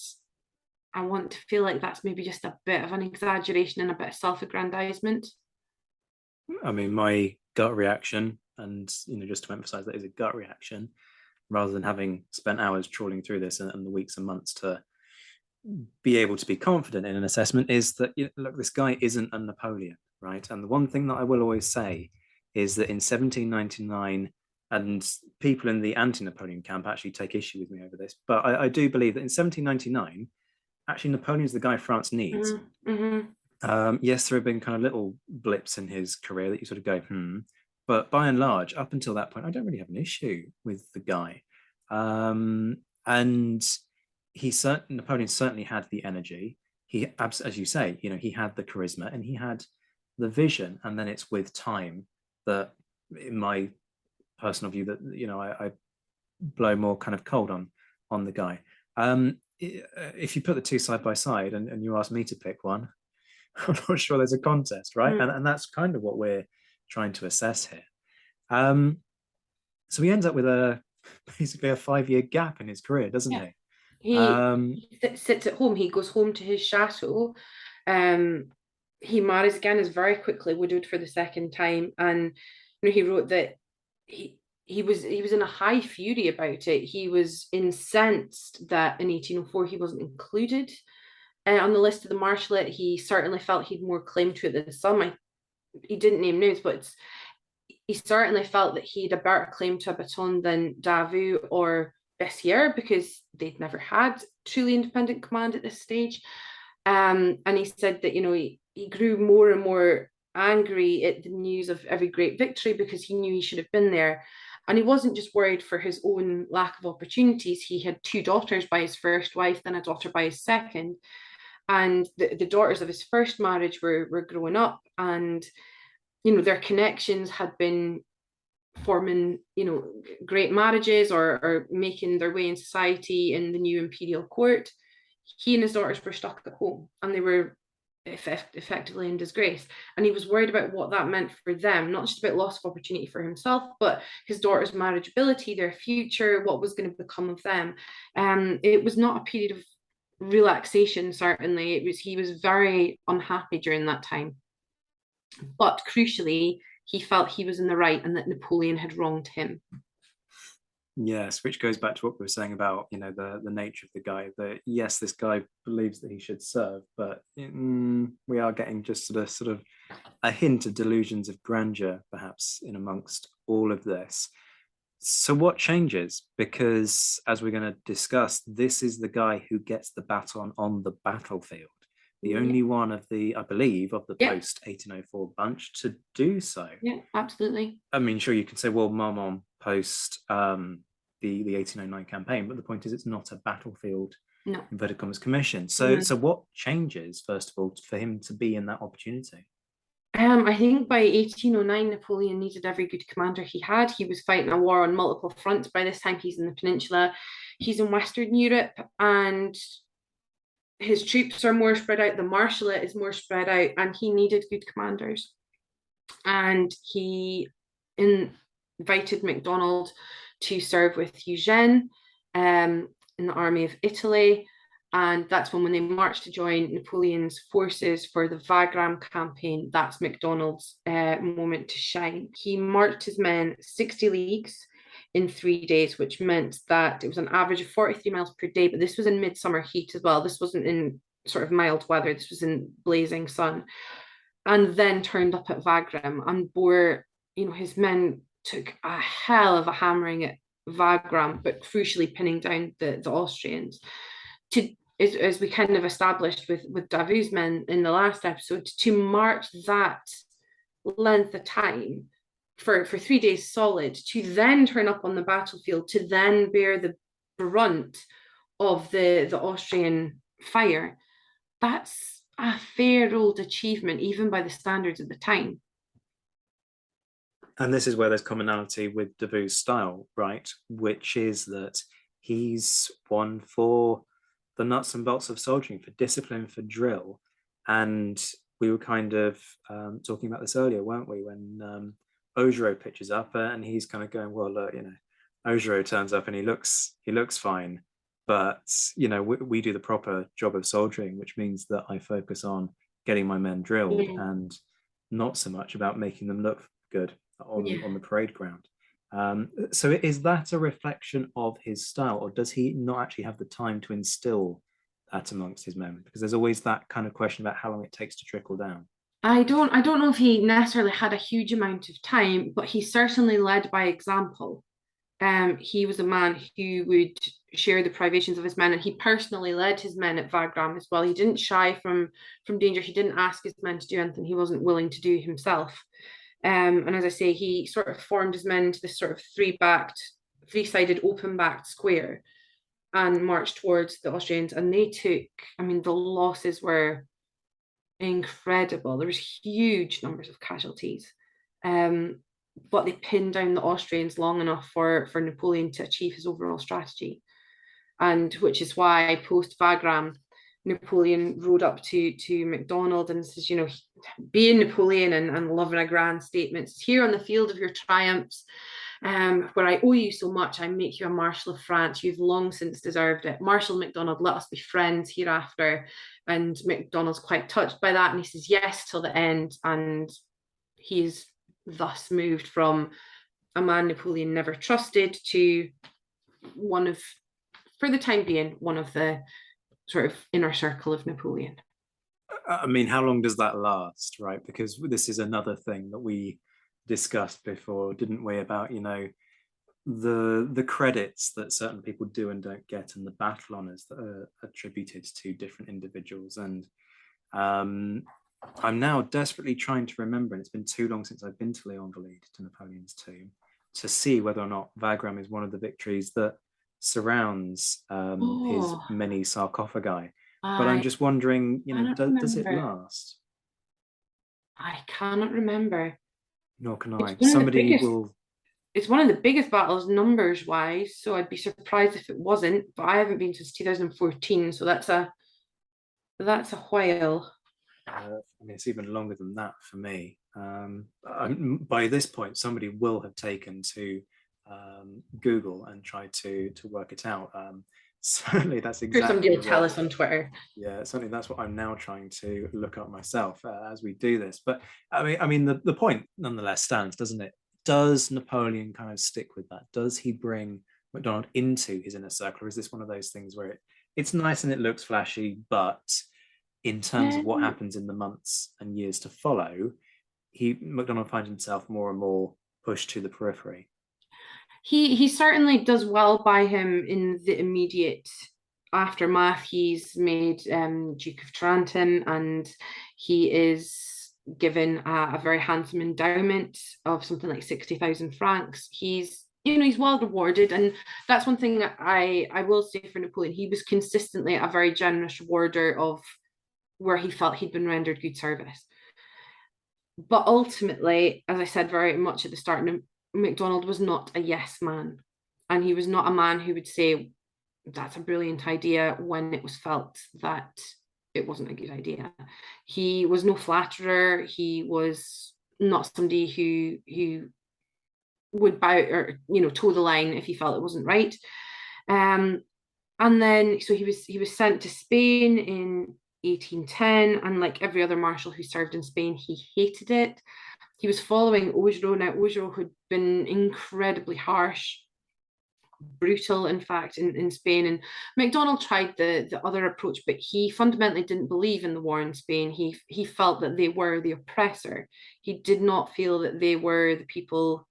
I want to feel like that's maybe just a bit of an exaggeration and a bit of self-aggrandizement. I mean, my gut reaction, and just to emphasize that is a gut reaction, rather than having spent hours trawling through this and the weeks and months to be able to be confident in an assessment, is that look, this guy isn't a Napoleon, right? And the one thing that I will always say is that in 1799, and people in the anti-Napoleon camp actually take issue with me over this, but I do believe that in 1799, actually Napoleon's the guy France needs. Yes, there have been kind of little blips in his career that you sort of go, but by and large, up until that point, I don't really have an issue with the guy. And Napoleon certainly had the energy. He, as you say, he had the charisma and he had the vision. And then it's with time that, in my personal view, that I blow more kind of cold on the guy. If you put the two side by side and you ask me to pick one, I'm not sure there's a contest, right? And that's kind of what we're trying to assess here. So he ends up with basically a 5-year gap in his career, doesn't he? He sits at home. He goes home to his chateau. He marries again, is very quickly widowed for the second time, and he wrote that he was in a high fury about it. He was incensed that in 1804 he wasn't included on the list of the Marshalate. He certainly felt he'd more claim to it than some. He didn't name names, but he certainly felt that he had a better claim to a baton than Davout or Bessières, because they'd never had truly independent command at this stage. And he said that he grew more and more angry at the news of every great victory, because he knew he should have been there. And he wasn't just worried for his own lack of opportunities. He had 2 daughters by his first wife, then a daughter by his second. And the daughters of his first marriage were growing up, and their connections had been forming great marriages or making their way in society in the new imperial court. He and his daughters were stuck at home, and they were effectively in disgrace, and he was worried about what that meant for them, not just about loss of opportunity for himself, but his daughters' marriageability, their future, what was going to become of them. It was not a period of relaxation, certainly. He was very unhappy during that time, but crucially he felt he was in the right and that Napoleon had wronged him. Yes, which goes back to what we were saying about the nature of the guy, that yes, this guy believes that he should serve, but we are getting just sort of a hint of delusions of grandeur perhaps in amongst all of this. So what changes? Because as we're going to discuss, this is the guy who gets the baton on the battlefield. The only one of the, I believe, of the post 1804 bunch to do so. Yeah, absolutely. I mean, sure, you can say, well, Marmont post the 1809 campaign, but the point is it's not a battlefield inverted commas commission. So what changes, first of all, for him to be in that opportunity? I think by 1809, Napoleon needed every good commander he had. He was fighting a war on multiple fronts. By this time, he's in the peninsula, he's in Western Europe, and his troops are more spread out. The Marshalate is more spread out, and he needed good commanders. and he invited MacDonald to serve with Eugene in the army of Italy. And that's when they marched to join Napoleon's forces for the Wagram campaign. That's MacDonald's moment to shine. He marched his men 60 leagues in 3 days, which meant that it was an average of 43 miles per day. But this was in midsummer heat as well. This wasn't in sort of mild weather. This was in blazing sun. And then turned up at Wagram and bore, his men took a hell of a hammering at Wagram, but crucially pinning down the Austrians. As we kind of established with Davout's men in the last episode, to march that length of time for 3 days solid, to then turn up on the battlefield, to then bear the brunt of the Austrian fire, that's a fair old achievement, even by the standards of the time. And this is where there's commonality with Davout's style, right? Which is that he's one for the nuts and bolts of soldiering, for discipline, for drill. And we were kind of talking about this earlier, weren't we? When Augereau pitches up and he's kind of going, well, look, Augereau turns up and he looks fine. But, we do the proper job of soldiering, which means that I focus on getting my men drilled and not so much about making them look good on the parade ground. So is that a reflection of his style, or does he not actually have the time to instill that amongst his men? Because there's always that kind of question about how long it takes to trickle down. I don't know if he necessarily had a huge amount of time, but he certainly led by example. He was a man who would share the privations of his men, and he personally led his men at Wagram as well. He didn't shy from danger. He didn't ask his men to do anything he wasn't willing to do himself. And as I say, he sort of formed his men into this sort of three-sided, open-backed square and marched towards the Austrians. And they took, the losses were incredible. There was huge numbers of casualties. But they pinned down the Austrians long enough for Napoleon to achieve his overall strategy. And which is why post-Wagram, Napoleon rode up to MacDonald and says, being Napoleon and loving a grand statement, here on the field of your triumphs, where I owe you so much, I make you a Marshal of France. You've long since deserved it. Marshal MacDonald, let us be friends hereafter. And MacDonald's quite touched by that. And he says, yes, till the end. And he's thus moved from a man Napoleon never trusted to one of, for the time being, one of the sort of inner circle of Napoleon. How long does that last, right? Because this is another thing that we discussed before, didn't we, about the credits that certain people do and don't get, and the battle honors that are attributed to different individuals. And I'm now desperately trying to remember, and it's been too long since I've been to Leon-Valide, to Napoleon's tomb, to see whether or not Wagram is one of the victories that surrounds his many sarcophagi. But I'm just wondering, does it last? I cannot remember. Nor can I. Somebody will. It's one of the biggest battles numbers wise, so I'd be surprised if it wasn't. But I haven't been since 2014, so that's a while. It's even longer than that for me. By this point, somebody will have taken to Google and tried to work it out. Certainly, that's exactly. Somebody will tell us on Twitter. Yeah, certainly that's what I'm now trying to look up myself as we do this. But the point nonetheless stands, doesn't it? Does Napoleon kind of stick with that? Does he bring MacDonald into his inner circle, or is this one of those things where it's nice and it looks flashy, but in terms of what happens in the months and years to follow, MacDonald finds himself more and more pushed to the periphery? He certainly does well by him in the immediate aftermath. He's made Duke of Tarentum, and he is given a very handsome endowment of something like 60,000 francs. He's well rewarded, and that's one thing that I will say for Napoleon. He was consistently a very generous rewarder of where he felt he'd been rendered good service. But ultimately, as I said very much at the start, MacDonald was not a yes man, and he was not a man who would say that's a brilliant idea when it was felt that it wasn't a good idea. He was no flatterer. He was not somebody who would bow or toe the line if he felt it wasn't right. And then so he was sent to Spain in 1810, and like every other marshal who served in Spain, he hated it. He was following Augereau. Now Augereau had been incredibly harsh, brutal, in fact, in Spain. And MacDonald tried the other approach, but he fundamentally didn't believe in the war in Spain. He felt that they were the oppressor. He did not feel that they were the people,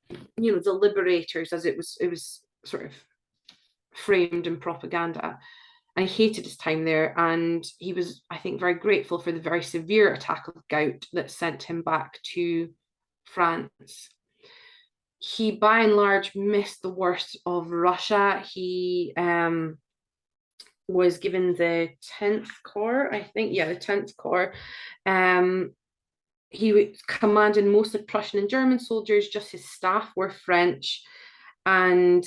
the liberators, as it was sort of framed in propaganda. And he hated his time there, and he was, I think, very grateful for the very severe attack of gout that sent him back to France. He, by and large, missed the worst of Russia. He was given the 10th Corps, I think. Yeah, the 10th Corps. He commanded most of Prussian and German soldiers. Just his staff were French. And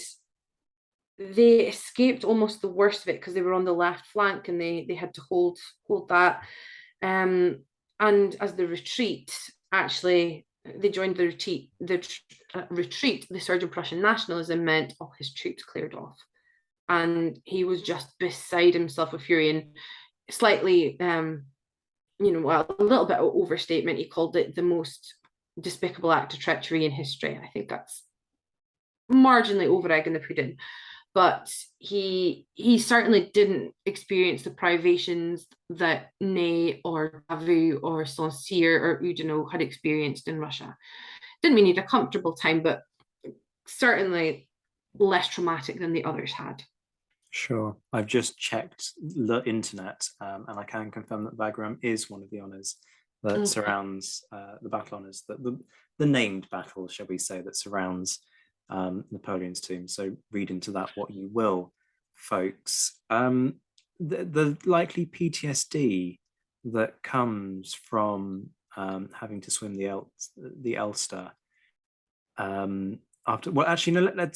they escaped almost the worst of it because they were on the left flank, and they had to hold that. And as the retreat, actually, they joined the retreat. The surge in Prussian nationalism meant all his troops cleared off, and he was just beside himself with fury. And slightly, a little bit of overstatement, he called it the most despicable act of treachery in history. I think that's marginally over-egging the pudding. But he certainly didn't experience the privations that Ney or Davout or Saint-Cyr or Oudinot had experienced in Russia. Didn't mean he had a comfortable time, but certainly less traumatic than the others had. Sure. I've just checked the internet, and I can confirm that Wagram is one of the honours that surrounds the battle honours, the named battle, shall we say, that surrounds Napoleon's tomb. So read into that what you will, folks. The likely PTSD that comes from having to swim the Elster after. Well, actually, no.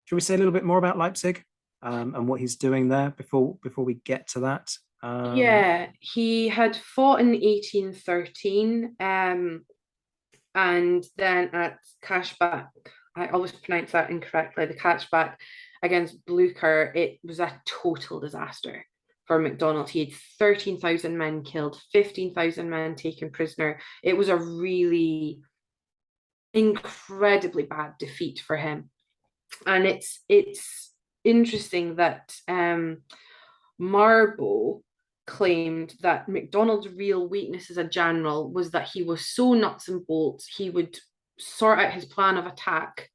Should we say a little bit more about Leipzig and what he's doing there before we get to that? Yeah, he had fought in 1813. And then at Cashback, I always pronounce that incorrectly, the Cashback against Blucher, it was a total disaster for MacDonald. He had 13,000 men killed, 15,000 men taken prisoner. It was a really incredibly bad defeat for him. And it's interesting that Marbo claimed that MacDonald's real weakness as a general was that he was so nuts and bolts, he would sort out his plan of attack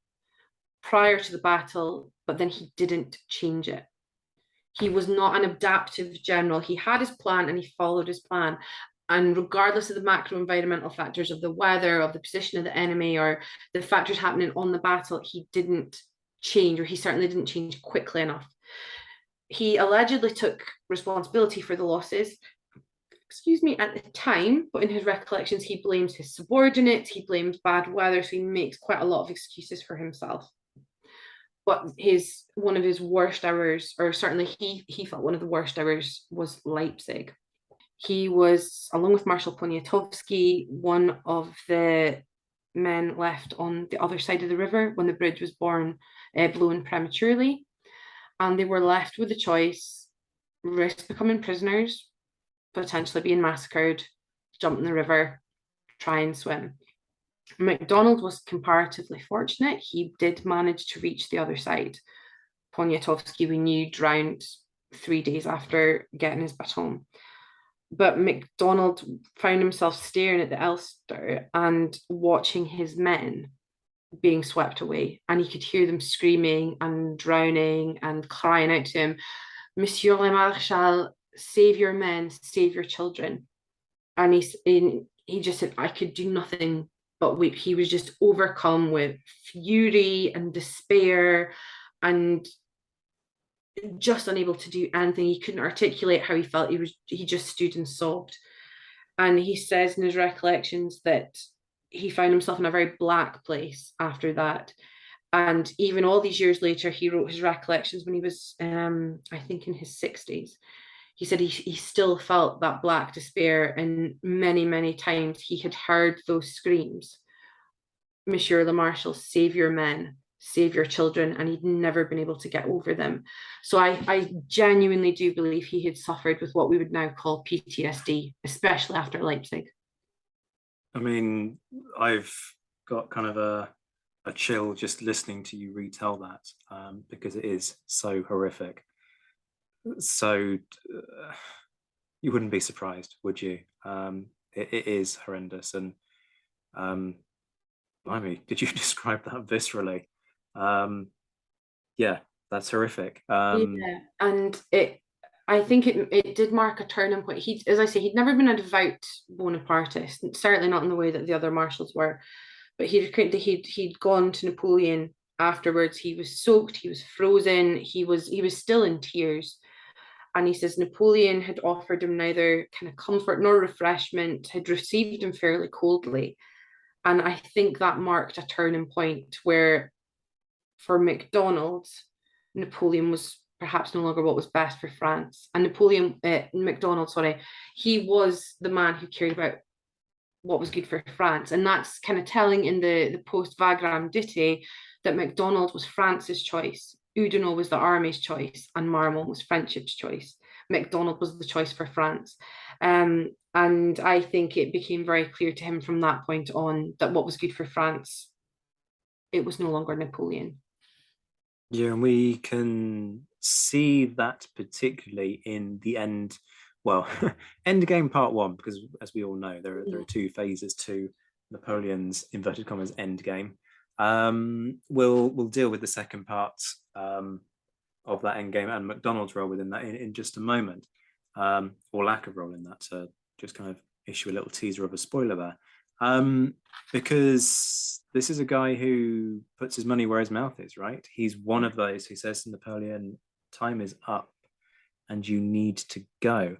prior to the battle, but then he didn't change it. He was not an adaptive general. He had his plan and he followed his plan. And regardless of the macro environmental factors of the weather, of the position of the enemy, or the factors happening on the battle, he didn't change, or he certainly didn't change quickly enough. He allegedly took responsibility for the losses, at the time, but in his recollections, he blames his subordinates, he blames bad weather, so he makes quite a lot of excuses for himself. But one of his worst hours, or certainly he felt one of the worst hours, was Leipzig. He was, along with Marshal Poniatowski, one of the men left on the other side of the river when the bridge was blown prematurely. And they were left with the choice: risk becoming prisoners, potentially being massacred, jump in the river, try and swim. MacDonald was comparatively fortunate. He did manage to reach the other side. Poniatowski, we knew, drowned 3 days after getting his baton. But MacDonald found himself staring at the Elster and watching his men being swept away, and he could hear them screaming and drowning and crying out to him, "Monsieur le Marshal, save your men, save your children." And he just said, "I could do nothing but weep." He was just overcome with fury and despair and just unable to do anything. He couldn't articulate how he felt. He just stood and sobbed. And he says in his recollections that he found himself in a very black place after that. And even all these years later, he wrote his recollections when he was, I think, in his 60s. he said he still felt that black despair, and many, many times he had heard those screams, Monsieur le Marshal, save your men, save your children, and he'd never been able to get over them. So I genuinely do believe he had suffered with what we would now call PTSD, especially after Leipzig. I mean, I've got kind of a chill just listening to you retell that, because it is so horrific. So you wouldn't be surprised, would you? It is horrendous. And I mean, did you describe that viscerally? Yeah, that's horrific. Yeah, and I think it did mark a turning point. He, as I say, he'd never been a devout Bonapartist, certainly not in the way that the other marshals were. But he'd gone to Napoleon afterwards. He was soaked, he was frozen, he was still in tears. And he says Napoleon had offered him neither kind of comfort nor refreshment, had received him fairly coldly. And I think that marked a turning point where, for MacDonald, Napoleon was perhaps no longer what was best for France. And MacDonald, sorry, he was the man who cared about what was good for France. And that's kind of telling in the post-Wagram ditty that MacDonald was France's choice, Oudinot was the army's choice, and Marmont was French's choice. MacDonald was the choice for France. And I think it became very clear to him from that point on that what was good for France, it was no longer Napoleon. Yeah, and we can see that particularly in the end. Well, Endgame Part 1, because as we all know, there are two phases to Napoleon's inverted commas endgame. We'll deal with the second part of that endgame and MacDonald's role within that in just a moment, or lack of role in that. To just kind of issue a little teaser of a spoiler there, because this is a guy who puts his money where his mouth is, right? He's one of those who says to Napoleon, time is up and you need to go.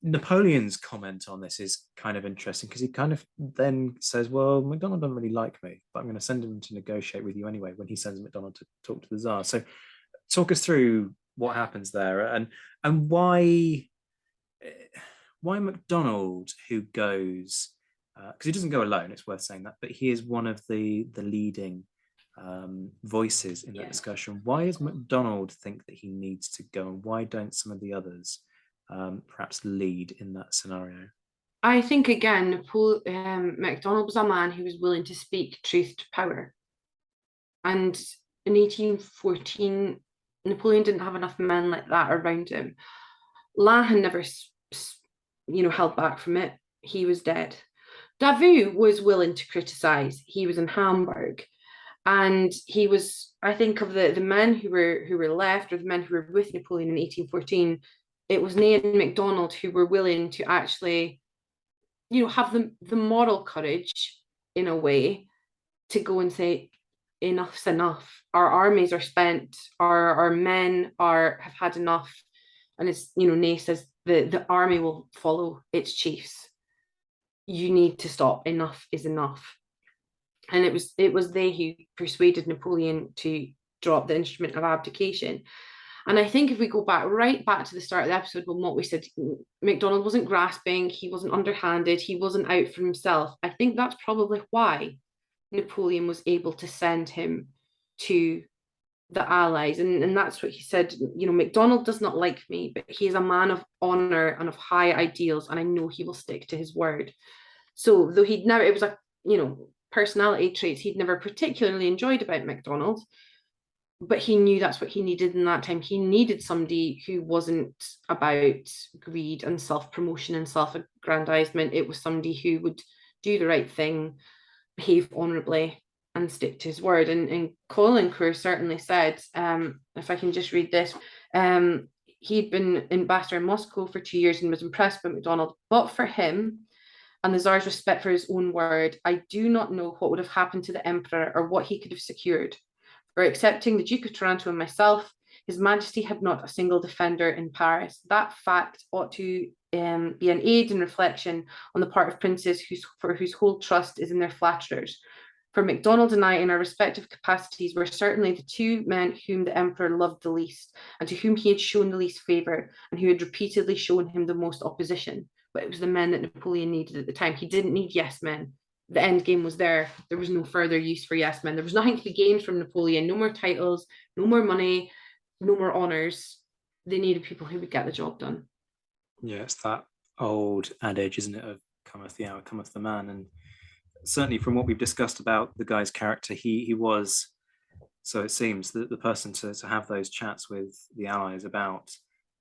Napoleon's comment on this is kind of interesting, because he kind of then says, well, MacDonald doesn't really like me, but I'm going to send him to negotiate with you anyway, when he sends MacDonald to talk to the Tsar. So talk us through what happens there, and why MacDonald, who goes, because he doesn't go alone, it's worth saying that, but he is one of the leading voices in that discussion. Why does MacDonald think that he needs to go, and why don't some of the others perhaps lead in that scenario? I think, again, MacDonald was a man who was willing to speak truth to power. And in 1814, Napoleon didn't have enough men like that around him. Lannes never, held back from it. He was dead. Davout was willing to criticise. He was in Hamburg. And he was, I think, of the men who were left, or the men who were with Napoleon in 1814, it was Ney and MacDonald who were willing to actually, have the moral courage, in a way, to go and say, enough's enough. Our armies are spent. Our men have had enough. And it's, Ney says the army will follow its chiefs. You need to stop. Enough is enough. And it was they who persuaded Napoleon to drop the instrument of abdication. And I think if we go right back to the start of the episode, when what we said, MacDonald wasn't grasping, he wasn't underhanded, he wasn't out for himself. I think that's probably why Napoleon was able to send him to the Allies. And that's what he said, MacDonald does not like me, but he is a man of honour and of high ideals, and I know he will stick to his word. So though it was a, personality traits he'd never particularly enjoyed about MacDonald, but he knew that's what he needed in that time. He needed somebody who wasn't about greed and self-promotion and self-aggrandizement. It was somebody who would do the right thing, behave honourably, and stick to his word. And Caulaincourt certainly said, if I can just read this, he'd been ambassador in Moscow for 2 years and was impressed by MacDonald, but for him, and the Tsar's respect for his own word, I do not know what would have happened to the Emperor or what he could have secured. For excepting the Duke of Taranto and myself, His Majesty had not a single defender in Paris. That fact ought to be an aid and reflection on the part of princes for whose whole trust is in their flatterers. For MacDonald and I, in our respective capacities, were certainly the two men whom the Emperor loved the least, and to whom he had shown the least favour, and who had repeatedly shown him the most opposition. But it was the men that Napoleon needed at the time. He didn't need yes men. The end game was there. There was no further use for yes men. There was nothing to be gained from Napoleon. No more titles, no more money, no more honours. They needed people who would get the job done. Yeah, it's that old adage, isn't it, of cometh the hour, cometh the man. And certainly from what we've discussed about the guy's character, he was, so it seems, the person to have those chats with the Allies about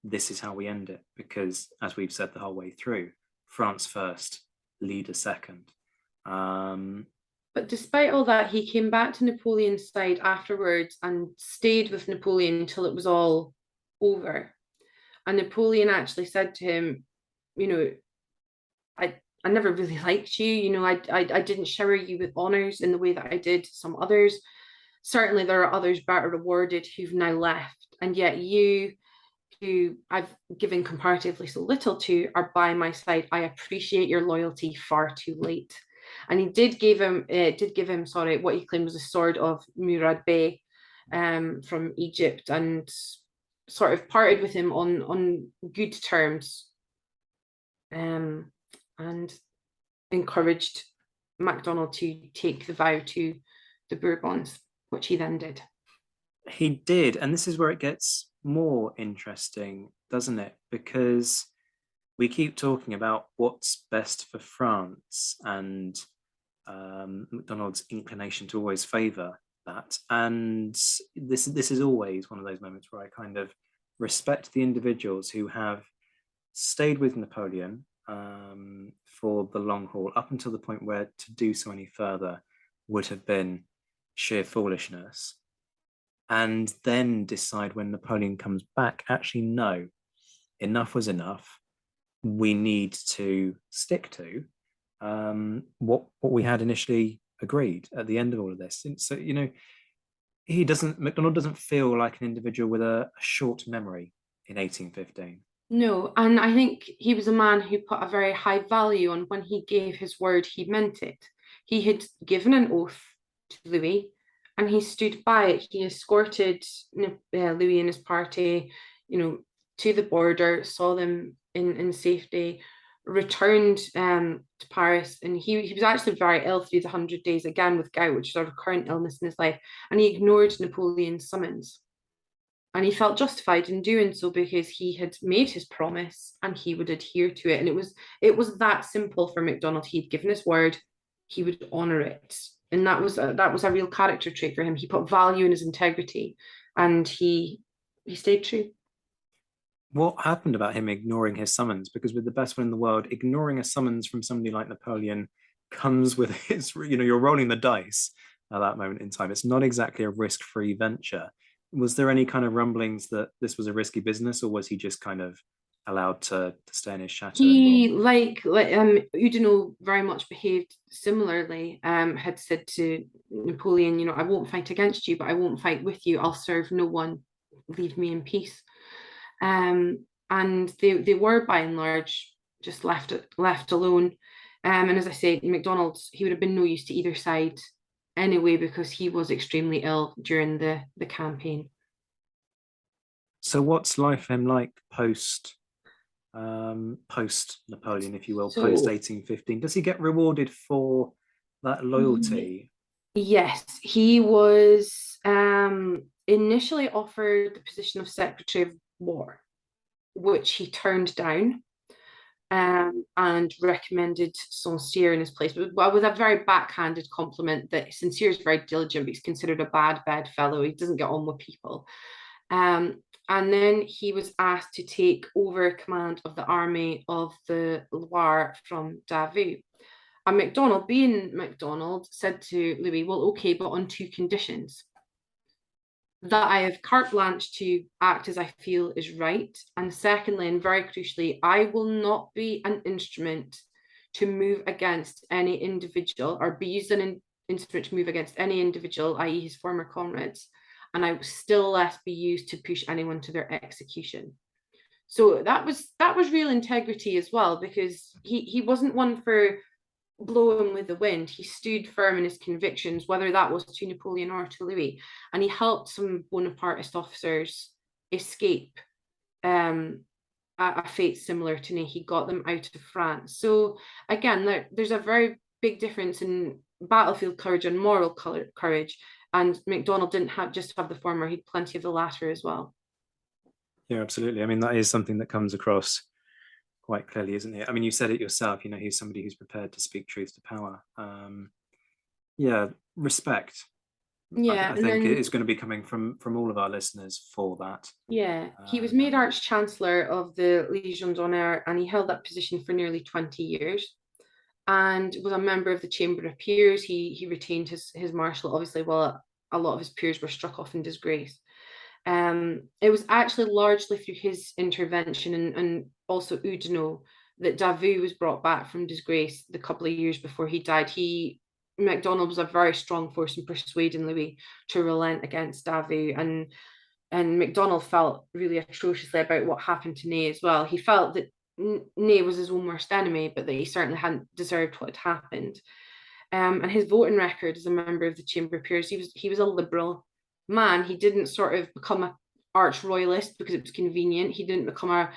this is how we end it. Because as we've said the whole way through, France first, leader second. But despite all that, he came back to Napoleon's side afterwards and stayed with Napoleon until it was all over. And Napoleon actually said to him, you know, I never really liked you. You know, I didn't shower you with honours in the way that I did some others. Certainly there are others better rewarded who've now left. And yet you, who I've given comparatively so little to, are by my side. I appreciate your loyalty far too late. And he did give him what he claimed was a sword of Murad Bey from Egypt, and sort of parted with him on good terms, and encouraged MacDonald to take the vow to the Bourbons, which he then did. He did, and this is where it gets more interesting, doesn't it? Because we keep talking about what's best for France and MacDonald's inclination to always favour that. And this is always one of those moments where I kind of respect the individuals who have stayed with Napoleon for the long haul, up until the point where to do so any further would have been sheer foolishness. And then decide when Napoleon comes back, actually, no, enough was enough. We need to stick to what we had initially agreed at the end of all of this. And so, you know, MacDonald doesn't feel like an individual with a short memory in 1815. No, and I think he was a man who put a very high value on when he gave his word, he meant it. He had given an oath to Louis, and he stood by it. He escorted Louis and his party, you know, to the border, saw them in safety, returned to Paris, and he was actually very ill through the 100 days, again with gout, which is a recurrent illness in his life, and he ignored Napoleon's summons. And he felt justified in doing so because he had made his promise and he would adhere to it. And it was that simple for MacDonald. He'd given his word, he would honour it. And that was a real character trait for him. He put value in his integrity, and he stayed true. What happened about him ignoring his summons? Because with the best one in the world, ignoring a summons from somebody like Napoleon comes with its, you know, you're rolling the dice at that moment in time. It's not exactly a risk-free venture. Was there any kind of rumblings that this was a risky business, or was he just kind of allowed to stay in his chateau? He, like Oudinot very much behaved similarly, had said to Napoleon, you know, I won't fight against you, but I won't fight with you. I'll serve no one. Leave me in peace. And they were by and large just left alone. And as I said, MacDonald, he would have been no use to either side anyway, because he was extremely ill during the campaign. So what's life for him like post Napoleon, if you will, post 1815? Does he get rewarded for that loyalty? Yes, he was initially offered the position of Secretary of War, which he turned down, and recommended Sincere in his place, but with a very backhanded compliment that Sincere is very diligent, but he's considered a bad bedfellow. He doesn't get on with people. And then he was asked to take over command of the army of the Loire from Davout. And MacDonald, being MacDonald, said to Louis, well, okay, but on two conditions. That I have carte blanche to act as I feel is right. And secondly, and very crucially, I will not be an instrument to move against any individual, or be used as an instrument to move against any individual, i.e. his former comrades. And I will still less be used to push anyone to their execution. So that was real integrity as well, because he wasn't one for blow him with the wind. He stood firm in his convictions, whether that was to Napoleon or to Louis, and he helped some Bonapartist officers escape a fate similar to Ney. He got them out of France. So again, there's a very big difference in battlefield courage and moral courage, and MacDonald didn't just have the former, he had plenty of the latter as well. Yeah, absolutely. I mean, that is something that comes across quite clearly, isn't it? I mean, you said it yourself, he's somebody who's prepared to speak truth to power. Yeah, respect. Yeah, I think it is going to be coming from all of our listeners for that. Yeah, he was made Arch-Chancellor of the Légion d'Honneur, and he held that position for nearly 20 years and was a member of the Chamber of Peers. He retained his Marshal, obviously, while a lot of his peers were struck off in disgrace. It was actually largely through his intervention and also Oudinot that Davout was brought back from disgrace the couple of years before he died. MacDonald was a very strong force in persuading Louis to relent against Davout, and MacDonald felt really atrociously about what happened to Ney as well. He felt that Ney was his own worst enemy, but that he certainly hadn't deserved what had happened. And his voting record as a member of the Chamber of Peers, he was a liberal man. He didn't sort of become an arch royalist because it was convenient. He didn't become a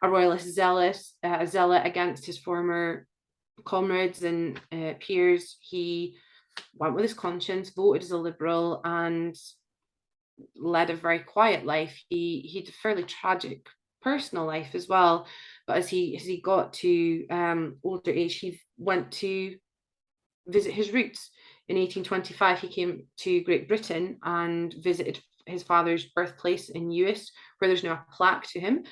royalist zealot against his former comrades and peers. He went with his conscience, voted as a liberal, and led a very quiet life. He had a fairly tragic personal life as well, but as he got to older age, he went to visit his roots. In 1825, he came to Great Britain and visited his father's birthplace in Uist, where there's now a plaque to him,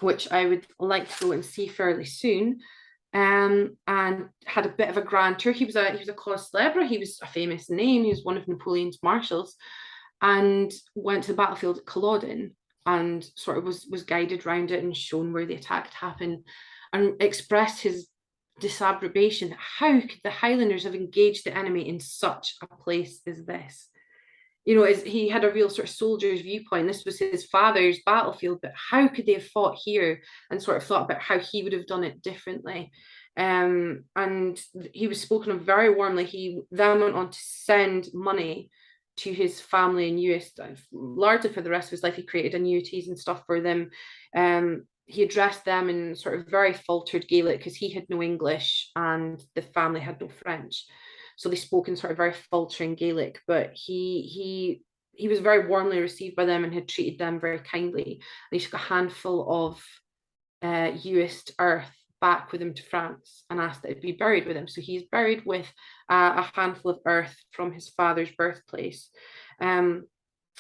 which I would like to go and see fairly soon. And had a bit of a grand tour. He was a cause célèbre. He was a famous name. He was one of Napoleon's marshals, and went to the battlefield at Culloden and sort of was guided around it and shown where the attack had happened, and expressed his disapprobation. How could the Highlanders have engaged the enemy in such a place as this? He had a real sort of soldier's viewpoint. This was his father's battlefield, but how could they have fought here? And sort of thought about how he would have done it differently. And he was spoken of very warmly. He then went on to send money to his family in Uist, largely for the rest of his life. He created annuities and stuff for them. He addressed them in sort of very faltered Gaelic because he had no English and the family had no French. So they spoke in sort of very faltering Gaelic, but he was very warmly received by them and had treated them very kindly. And he took a handful of Uist earth back with him to France and asked that it be buried with him. So he's buried with a handful of earth from his father's birthplace. And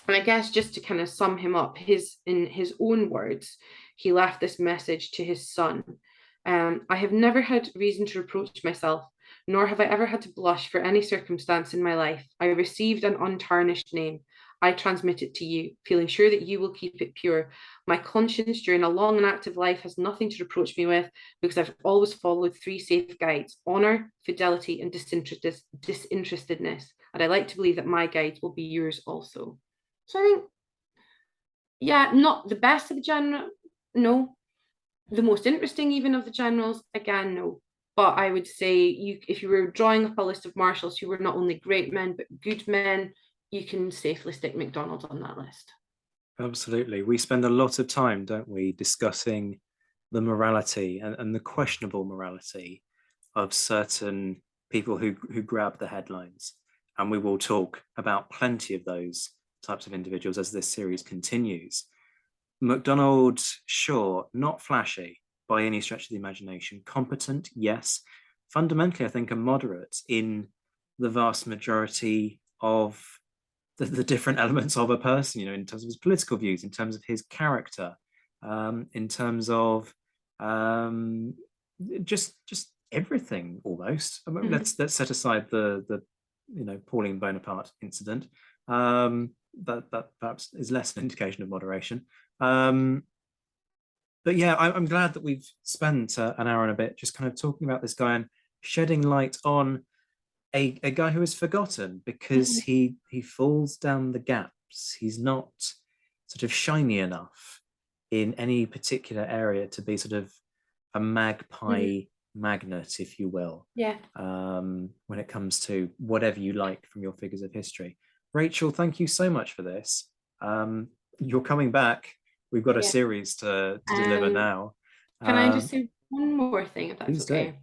I guess just to kind of sum him up, in his own words, he left this message to his son. I have never had reason to reproach myself, nor have I ever had to blush for any circumstance in my life. I received an untarnished name. I transmit it to you, feeling sure that you will keep it pure. My conscience during a long and active life has nothing to reproach me with, because I've always followed 3 safe guides: honor, fidelity, and disinterestedness. And I like to believe that my guides will be yours also. So I think, yeah, not the best of the general, no. The most interesting even of the generals, again, no. But I would say, if you were drawing up a list of marshals who were not only great men, but good men, you can safely stick MacDonald on that list. Absolutely. We spend a lot of time, don't we, discussing the morality and the questionable morality of certain people who grab the headlines. And we will talk about plenty of those types of individuals as this series continues. MacDonald, sure, not flashy by any stretch of the imagination. Competent, yes. Fundamentally, I think a moderate in the vast majority of the different elements of a person, in terms of his political views, in terms of his character, in terms of just everything almost. I mean, let's set aside the Pauline Bonaparte incident. That perhaps is less an indication of moderation. But yeah, I'm glad that we've spent an hour and a bit just kind of talking about this guy and shedding light on a guy who is forgotten because he falls down the gaps. He's not sort of shiny enough in any particular area to be sort of a magpie magnet, if you will. Yeah. When it comes to whatever you like from your figures of history. Rachel, thank you so much for this. You're coming back. We've got a series to deliver now. Can I just say one more thing, if that's okay? Do.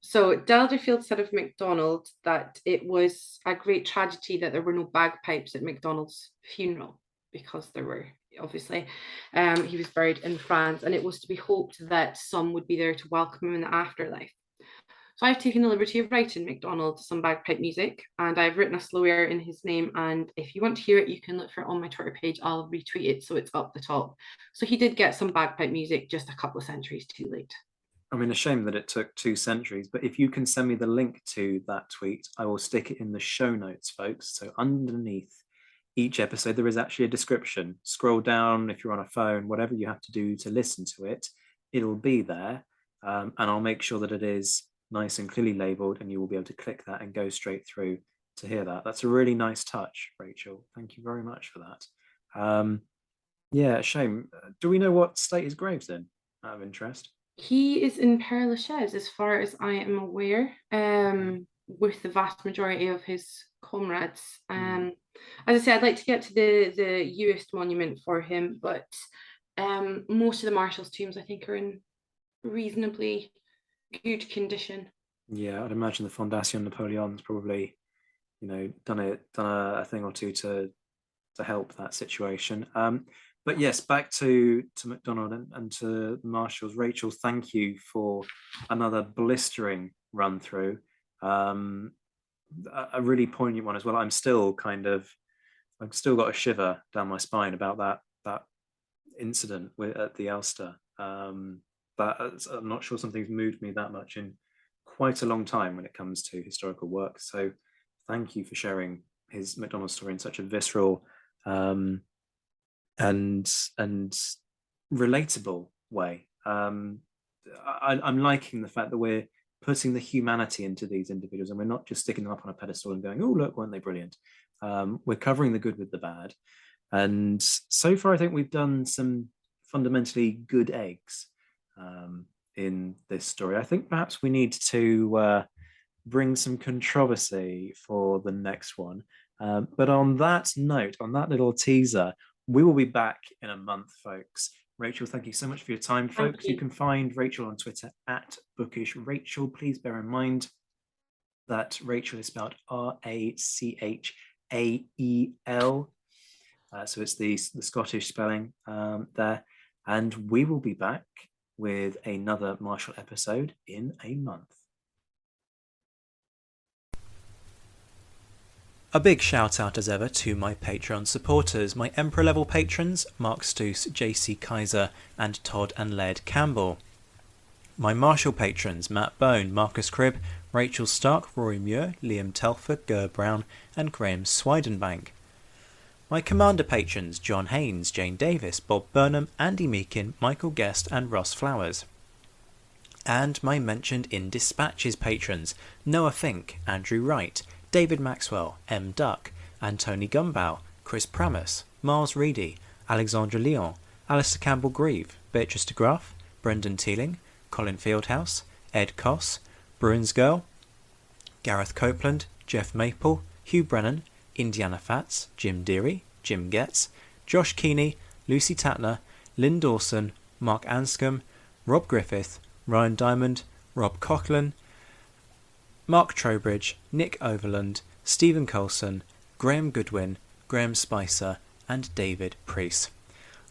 So Dalderfield said of MacDonald that it was a great tragedy that there were no bagpipes at MacDonald's funeral, because there were, obviously. He was buried in France, and it was to be hoped that some would be there to welcome him in the afterlife. So I've taken the liberty of writing MacDonald some bagpipe music, and I've written a slow air in his name. And if you want to hear it, you can look for it on my Twitter page. I'll retweet it so it's up the top. So he did get some bagpipe music, just a couple of centuries too late. I mean, a shame that it took 2 centuries, but if you can send me the link to that tweet, I will stick it in the show notes, folks. So underneath each episode, there is actually a description. Scroll down if you're on a phone, whatever you have to do to listen to it, it'll be there. And I'll make sure that it is nice and clearly labeled, and you will be able to click that and go straight through to hear that. That's a really nice touch, Rachel. Thank you very much for that. Yeah, shame. Do we know what state his grave's in, out of interest? He is in Père Lachaise, as far as I am aware, with the vast majority of his comrades. As I say, I'd like to get to the Uist monument for him, but most of the Marshals' tombs, I think, are in reasonably good condition. Yeah, I'd imagine the Fondation Napoleon's probably, done a thing or two to help that situation. But yes, back to MacDonald and to the Marshals. Rachel, thank you for another blistering run through. A really poignant one as well. I've still got a shiver down my spine about that incident at the Ulster. I'm not sure something's moved me that much in quite a long time when it comes to historical work. So thank you for sharing his MacDonald story in such a visceral and relatable way. I'm liking the fact that we're putting the humanity into these individuals, and we're not just sticking them up on a pedestal and going, oh, look, weren't they brilliant? We're covering the good with the bad. And so far, I think we've done some fundamentally good eggs in this story. I think perhaps we need to bring some controversy for the next one. But on that note, on that little teaser, we will be back in a month, folks. Rachel, thank you so much for your time, folks. You can find Rachel on Twitter at @BookishRachel. Please bear in mind that Rachel is spelled Rachel. So it's the Scottish spelling there. And we will be back with another Marshal episode in a month. A big shout out as ever to my Patreon supporters, my Emperor level patrons, Mark Stoos, JC Kaiser, and Todd and Laird Campbell. My Marshal patrons, Matt Bone, Marcus Cribb, Rachael Stark, Rory Muir, Liam Telford, Ger Brown, and Graham Swidenbank. My Commander patrons, John Haynes, Jane Davis, Bob Burnham, Andy Meakin, Michael Guest, and Ross Flowers. And my mentioned in Dispatches patrons, Noah Fink, Andrew Wright, David Maxwell, M. Duck, Antony Gumbow, Chris Pramus, Miles Reedy, Alexandra Leon, Alistair Campbell-Grieve, Beatrice de Graaf, Brendan Teeling, Colin Fieldhouse, Ed Koss, Bruins Girl, Gareth Copeland, Jeff Maple, Hugh Brennan, Indiana Fats, Jim Deary, Jim Getz, Josh Keeney, Lucy Tatner, Lynn Dawson, Mark Anscombe, Rob Griffith, Ryan Diamond, Rob Coughlin, Mark Trowbridge, Nick Overland, Stephen Colson, Graham Goodwin, Graham Spicer, and David Preece.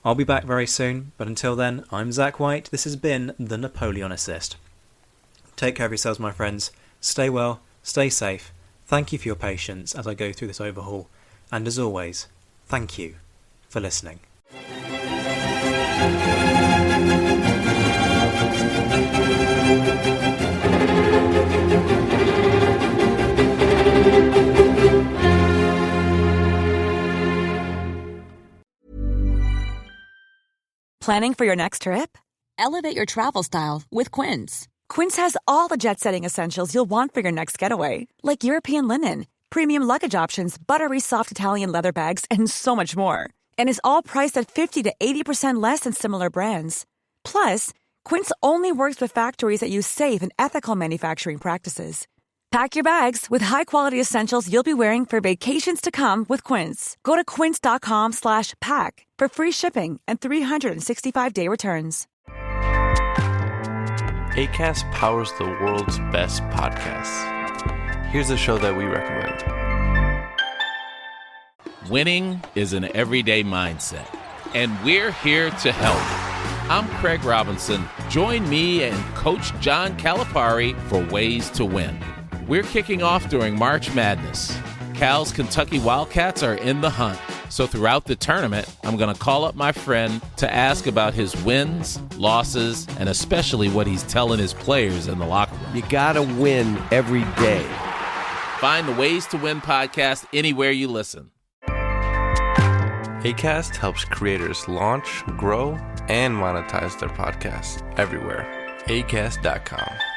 I'll be back very soon, but until then, I'm Zach White. This has been The Napoleonicist. Take care of yourselves, my friends. Stay well, stay safe. Thank you for your patience as I go through this overhaul. And as always, thank you for listening. Planning for your next trip? Elevate your travel style with Quince. Quince has all the jet-setting essentials you'll want for your next getaway, like European linen, premium luggage options, buttery soft Italian leather bags, and so much more. And is all priced at 50 to 80% less than similar brands. Plus, Quince only works with factories that use safe and ethical manufacturing practices. Pack your bags with high-quality essentials you'll be wearing for vacations to come with Quince. Go to quince.com/pack for free shipping and 365-day returns. Acast powers the world's best podcasts. Here's a show that we recommend. Winning is an everyday mindset, and we're here to help. I'm Craig Robinson. Join me and Coach John Calipari for Ways to Win. We're kicking off during March Madness. Cal's Kentucky Wildcats are in the hunt. So throughout the tournament, I'm going to call up my friend to ask about his wins, losses, and especially what he's telling his players in the locker room. You got to win every day. Find the Ways to Win podcast anywhere you listen. Acast helps creators launch, grow, and monetize their podcasts everywhere. Acast.com.